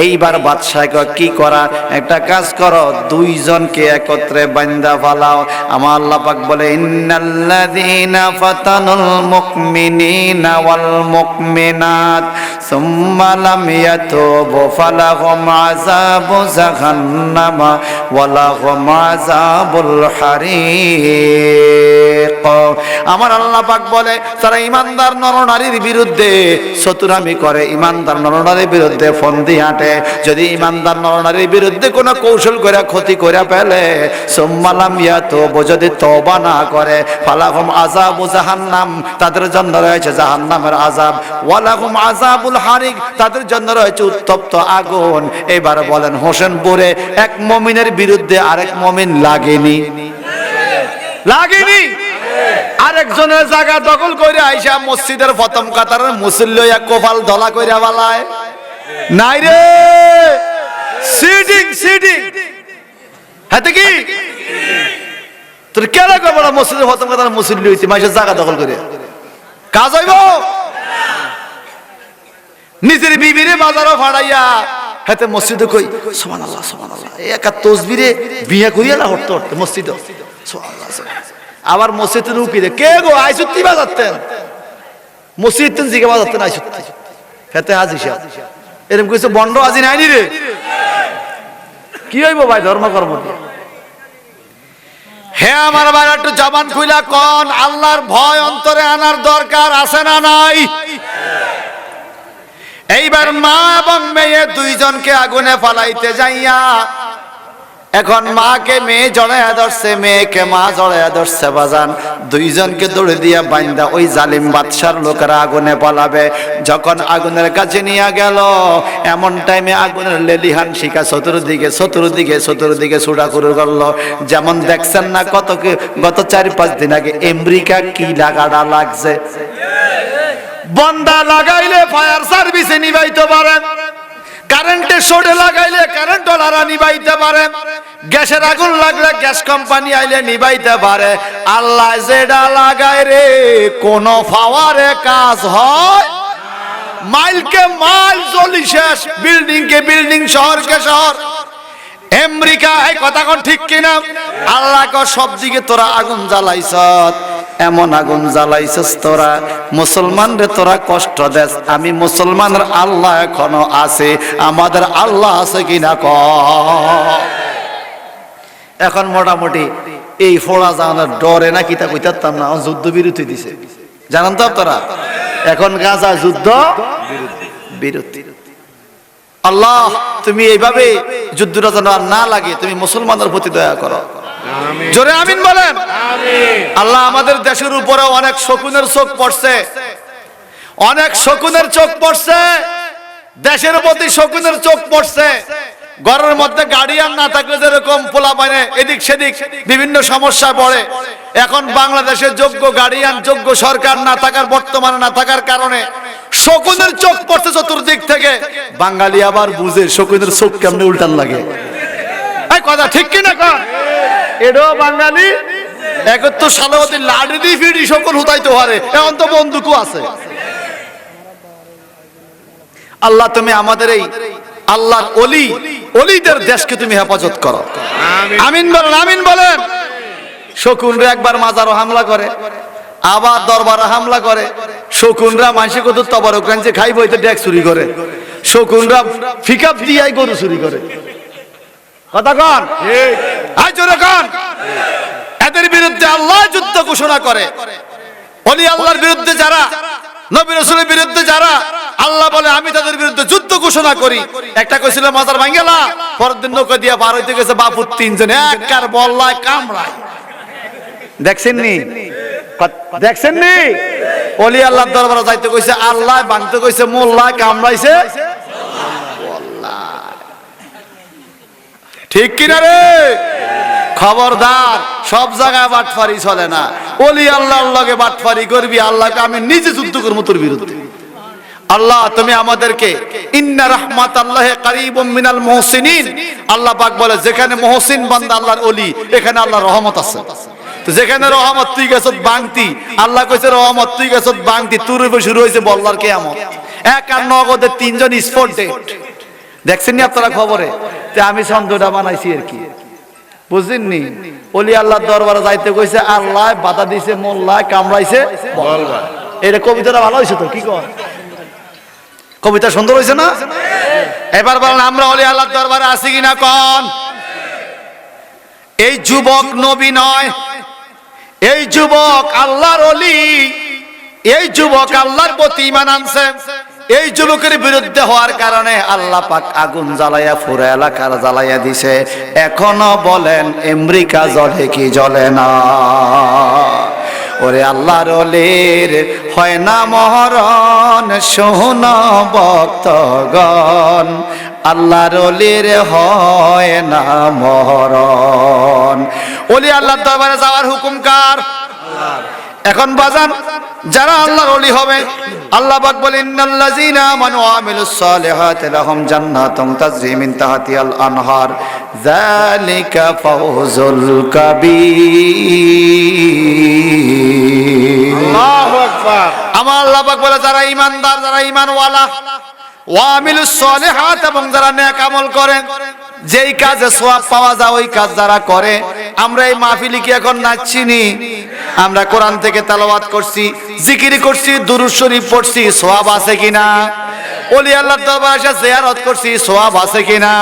এইবার বাদশাহ কয় কি করা, একটা কাজ করো, 2 জনকে একত্রে বান্দা ফালাও। আমার আল্লাহ পাক বলে, ইন্নাল্লাযীনা ফাতানুল মুমিনিনা ওয়াল মুমিনাত সুম্মা লাম ইয়াতুবু ফালাহুম আযাবু জাহান্নাম ওয়া লাহুম আযাবুল হারিক। আমার আল্লাহ পাক বলে, যারা ইমানদার নরনারীর বিরুদ্ধে চতুরামি করে, ইমানদার নরনারীর বিরুদ্ধে ফন্দি হাঁটে, যদি ইমানদার নরনারীর বিরুদ্ধে কোনো কৌশল করে ক্ষতি করে ফেলে, সুম্মা লাম ইয়াতুবু, যদি তওবা না করে, ফালাহুম আযাবু জাহান্নাম, তাদের জন্য রয়েছে জাহান্নামের আযাব, ওয়া লাহুম আযাবুল হারিক, তাদের জন্য রয়েছে উত্তপ্ত আগুন। এবার বলেন, হোসেনপুরে এক মুমিনের বিরুদ্ধে আরেক মুমিন লাগেনি? লাগেনি? আরেকজনের জায়গা দখল করে আইসা মসজিদের প্রথম কাতারের মুসল্লি এক কপাল ধলা কইরা বালায় নাই রে, সিটিং সিটিং হাতে কি তোর কেন কবড়া মসজিদের প্রথম কাতারের মুসল্লি হইছে মাইসের জায়গা দখল করে কাজ হইব? নিজের বিবিরে বাজারও ফাড়াইয়া হাতে মসজিদে কই সুবহানাল্লাহ সুবহানাল্লাহ, একা তসবিরে বিয়া করিয়া না হটতে হটতে মসজিদে সুবহানাল্লাহ। আবার মসজিদে রুকি দে, কে গো আইসুত্তি বাজাতেন, মসজিদ জিগে বাজাতেন আইসুত্তি, হেতে হাজি সাহেব এরকম কিছু বন্ড আজি নাইনি রে, কি হইব ভাই ধর্ম কর্ম? হে আমার ভাই, একটু জবান খুইলা কোন, আল্লাহর ভয় অন্তরে আনার দরকার আছে না নাই? এইবার মা এবং মেয়ে 2 জনকে আগুনে ফালাইতে যাইয়া, এখন মাকে মেয়ে জড়াইয়া ধরছে, মেয়েকে মা জড়াইয়া ধরছে, বাজান 2 জনকে দৌড়ে দিয়া বাইন্দা ওই জালিম বাদশার লোকেরা আগুনে পালাবে। যখন আগুনের কাছে নিয়ে গেল, এমন টাইমে আগুনের লেলিহান শিখা চতুর্দিকে চতুর্দিকে চতুর্দিকে ছুটা শুরু করলো। যেমন দেখছেন না গত 4-5 দিন আগে আমেরিকা কি লাগাটা লাগছে, বন্দা লাগাইলে ফায়ার সার্ভিসে নিবাইতে পারে, কারেন্টের শর্টে লাগাইলে কারেন্ট ওয়ালারা নিবাইতে পারে, গ্যাসের আগুন লাগলে গ্যাস কোম্পানি আইলে নিবাইতে পারে। আল্লাহ যেটা লাগায় রে, কোন পাওয়ারে কাজ হয়? মাইলকে মাইল জ্বলি শেষ, বিল্ডিং কে বিল্ডিং, শহর কে শহর। আমেরিকা, এই কথা কোন ঠিক কিনা? আল্লাহ ক সব দিকে তোরা আগুন জ্বালাইছ, এমন আগুন জ্বালাইছস তোরা, মুসলমান রে তোরা কষ্ট দেস। আমি মুসলমানের আল্লাহ এখনো আছে, আমাদের আল্লাহ আছে কিনা ক? এখন মোটামুটি এই ফোড়া জানার ডরে না কিতা কইতাম না, যুদ্ধ বিরতি দিছে, জানেন তো আপনারা? এখন গাজা যুদ্ধ বিরতি। আল্লাহ তুমি এইভাবে যুদ্ধটা যেন আর না লাগে, তুমি মুসলমানদের প্রতি দয়া করো, জোরে আমিন বলেন। আল্লাহ আমাদের দেশের উপরে অনেক শকুনের চোখ পড়ছে, অনেক শকুনের চোখ পড়ছে, দেশের প্রতি শকুনের চোখ পড়ছে। ঘরের মধ্যে গার্ডিয়ান না থাকলে যেরকম পোলাপানে এদিক সেদিক বিভিন্ন সমস্যায় পড়ে, এখন বাংলাদেশের যোগ্য গার্ডিয়ান, যোগ্য সরকার না থাকার, বর্তমানে না থাকার কারণে শকুনের চোখ পড়ছে চতুর্দিক থেকে। বাঙালি আবার বুঝে শকুনের চোখ কেমনে উল্টান লাগে। এই কথা ঠিক কিনা কর? এটাও বাঙালি এখন তো সালাওয়াতি লাড়ি দিয়ে ফিরি শকুন হুতাইতে পারে, এখন তো বন্দুকও আছে। আল্লাহ তুমি আমাদের এই আল্লাহর অলিদের দেশকে তুমি হেফাজত করো, আমিন বলেন, আমিন বলেন। শকুনরা একবার মাজারও হামলা করে, আবার দরবারে হামলা করে। শকুনরা মানুষে কত তবরক রাঞ্চে খাইব, এতে ডেক চুরি করে। শকুনরা ফিকাপ দিয়াই গরু চুরি করে। কথা কন, আই জোরে কন। এদের বিরুদ্ধে আল্লাহ যুদ্ধ ঘোষণা করে। ওলি আল্লাহর বিরুদ্ধে যারা, নবী রাসূলের বিরুদ্ধে যারা, আল্লাহ বলে আমি তাদের বিরুদ্ধে যুদ্ধ ঘোষণা করি। একটা কইছিল মাজার ভাঙ্গেলা, পরের দিন নৌকা দিয়া পার হইতে গেছে বাপুর তিনজন একবার বল্লায় কামড়ায়। দেখছেন নি, দেখছেন নি? ওলি আল্লাহর দরবারে যাইতে কইছে আল্লাহ, ভাঙতে কইছে মোল্লা, কামড়াইছে ঠিক কিনা রে? খবরদার, সব জায়গায় বাটফারি চলে না। ওলি আল্লাহর লগে বাটফারি করবি, আল্লাহকে আমি নিজে যুদ্ধ করব তোর বিরুদ্ধে। আল্লাহ তুমি আমাদেরকে, ইন্না রাহমাতাল্লাহি কারীবুম মিনাল মুহসিনিন, আল্লাহ পাক বলে যেখানে মুহসিন বান্দা আল্লাহর ওলি, এখানে আল্লাহর রহমত আছে। তো যেখানে রহমত তুই গেছত বাংতি, আল্লাহ কইছে রহমত তুই গেছত বাংতি, তোর উপর শুরু হইছে বল্লার কিয়ামত। এক আর নগদে তিনজন স্পট ডেট। দেখছেন নি আপনারা খবরে? যে আমি ছন্দটা বানাইছি আর কি, বুঝলেননি? ওলি আল্লাহর দরবারে যাইতে কইছে আল্লাহ, বাধা দিছে মোল্লা, কামড়াইছে বলবা। এটা কবিতাটা ভালো হইছে তো, কি কর? কবিতা সুন্দর হইছে না? এবার বলেন আমরা ওলি আল্লাহর দরবারে আছি কিনা কোন? এই যুবক নবী নয়, এই যুবক আল্লাহর ওলি, এই যুবক আল্লাহর প্রতি ঈমান আনছে। এই যুবকের বিরুদ্ধে হওয়ার কারণে আল্লাহ পাক আগুন জ্বালাইয়া পুরো এলাকার জ্বালাইয়া দিছে। এখনো বলেন আমেরিকা জ্বলে কি জ্বলে না? ওরে আল্লাহর ওলির হয় না মহরণ, শোন ভক্তগণ, আল্লাহর ওলির হয় না মহরণ। ওলি আল্লাহর দরবারে যাওয়ার হুকুম কার? এখন বাজান যারা আল্লাহর ওলি হবে, আল্লাহ পাক বলেন ইন্নাল্লাযীনা আমানু ওয়া আমিলুস সালিহাতি লাহুম জান্নাতুন তাজরি মিন তাহতিহাল আনহার যালিকা ফাওজুল কাবীর। আল্লাহু আকবার। আমার আল্লাহ পাক বলে যারা ঈমানদার, যারা ঈমানওয়ালা, ওয়া আমিলুস সালিহাত, এবং যারা নেক আমল করে, যেই কাজে সওয়াব পাওয়া যায় ওই কাজ যারা করে। আমরা এই মাহফিলে কি এখন নাচছি নি? আমরা কোরআন থেকে তেলাওয়াত করছি, জিকির করছি, দুরূদ শরীফ পড়ছি, সওয়াব আছে কিনা? ওলি আল্লাহর দরবারে এসে জিয়ারত করছি, সওয়াব আছে কিনা?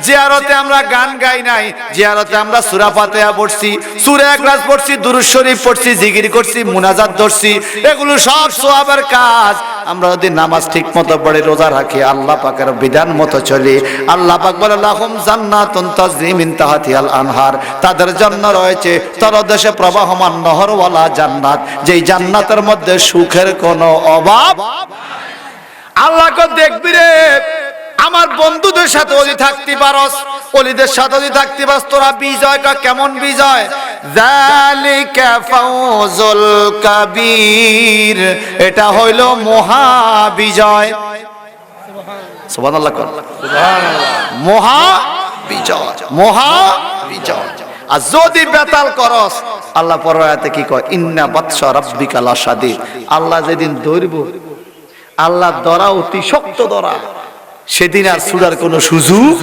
জিয়ারতে আমরা গান গাই নাই, জিয়ারতে আমরা সূরা ফাতিহা পড়ছি, সূরা ইখলাস পড়ছি, দুরূদ শরীফ পড়ছি, জিকির করছি, মুনাজাত ধরছি, এগুলো সব সওয়াবের কাজ। আমরা যদি নামাজ ঠিকমতো পড়ে, রোজা রাখি, আল্লাহ পাকের বিধান মতো চলি, আল্লাহ পাক বলে লাহুম জান্নাতুন তাজরি মিন তাহতিহাল আনহার, তাদের জন্য রয়েছে তলদেশে প্রবাহমান নহরওয়ালা জান্নাত, যেই জান্নাতের মধ্যে সুখের কোনো অভাব। আল্লাহকে দেখবি রে, আমার বন্ধুদের সাথে ওলি থাকতে পারস, ওলিদের সাথে ওলি থাকতে পারস, তোরা বিজয় কা কেমন বিজয়? যালিকা ফাওজুল কাবীর, এটা হইল মহা বিজয়। সুবহানাল্লাহ, মহা বিজয়, মহা বিজয়। আর যদি বেতাল করস, আল্লাহ পরের আয়াতে কি কয়? ইন্না বাতশা রাব্বিকা লাশাদীদ, আল্লাহ যেদিন ধরব, আল্লাহ ধরা অতি শক্ত ধরা, সেদিন আর ছুড়ার কোনো সুযোগ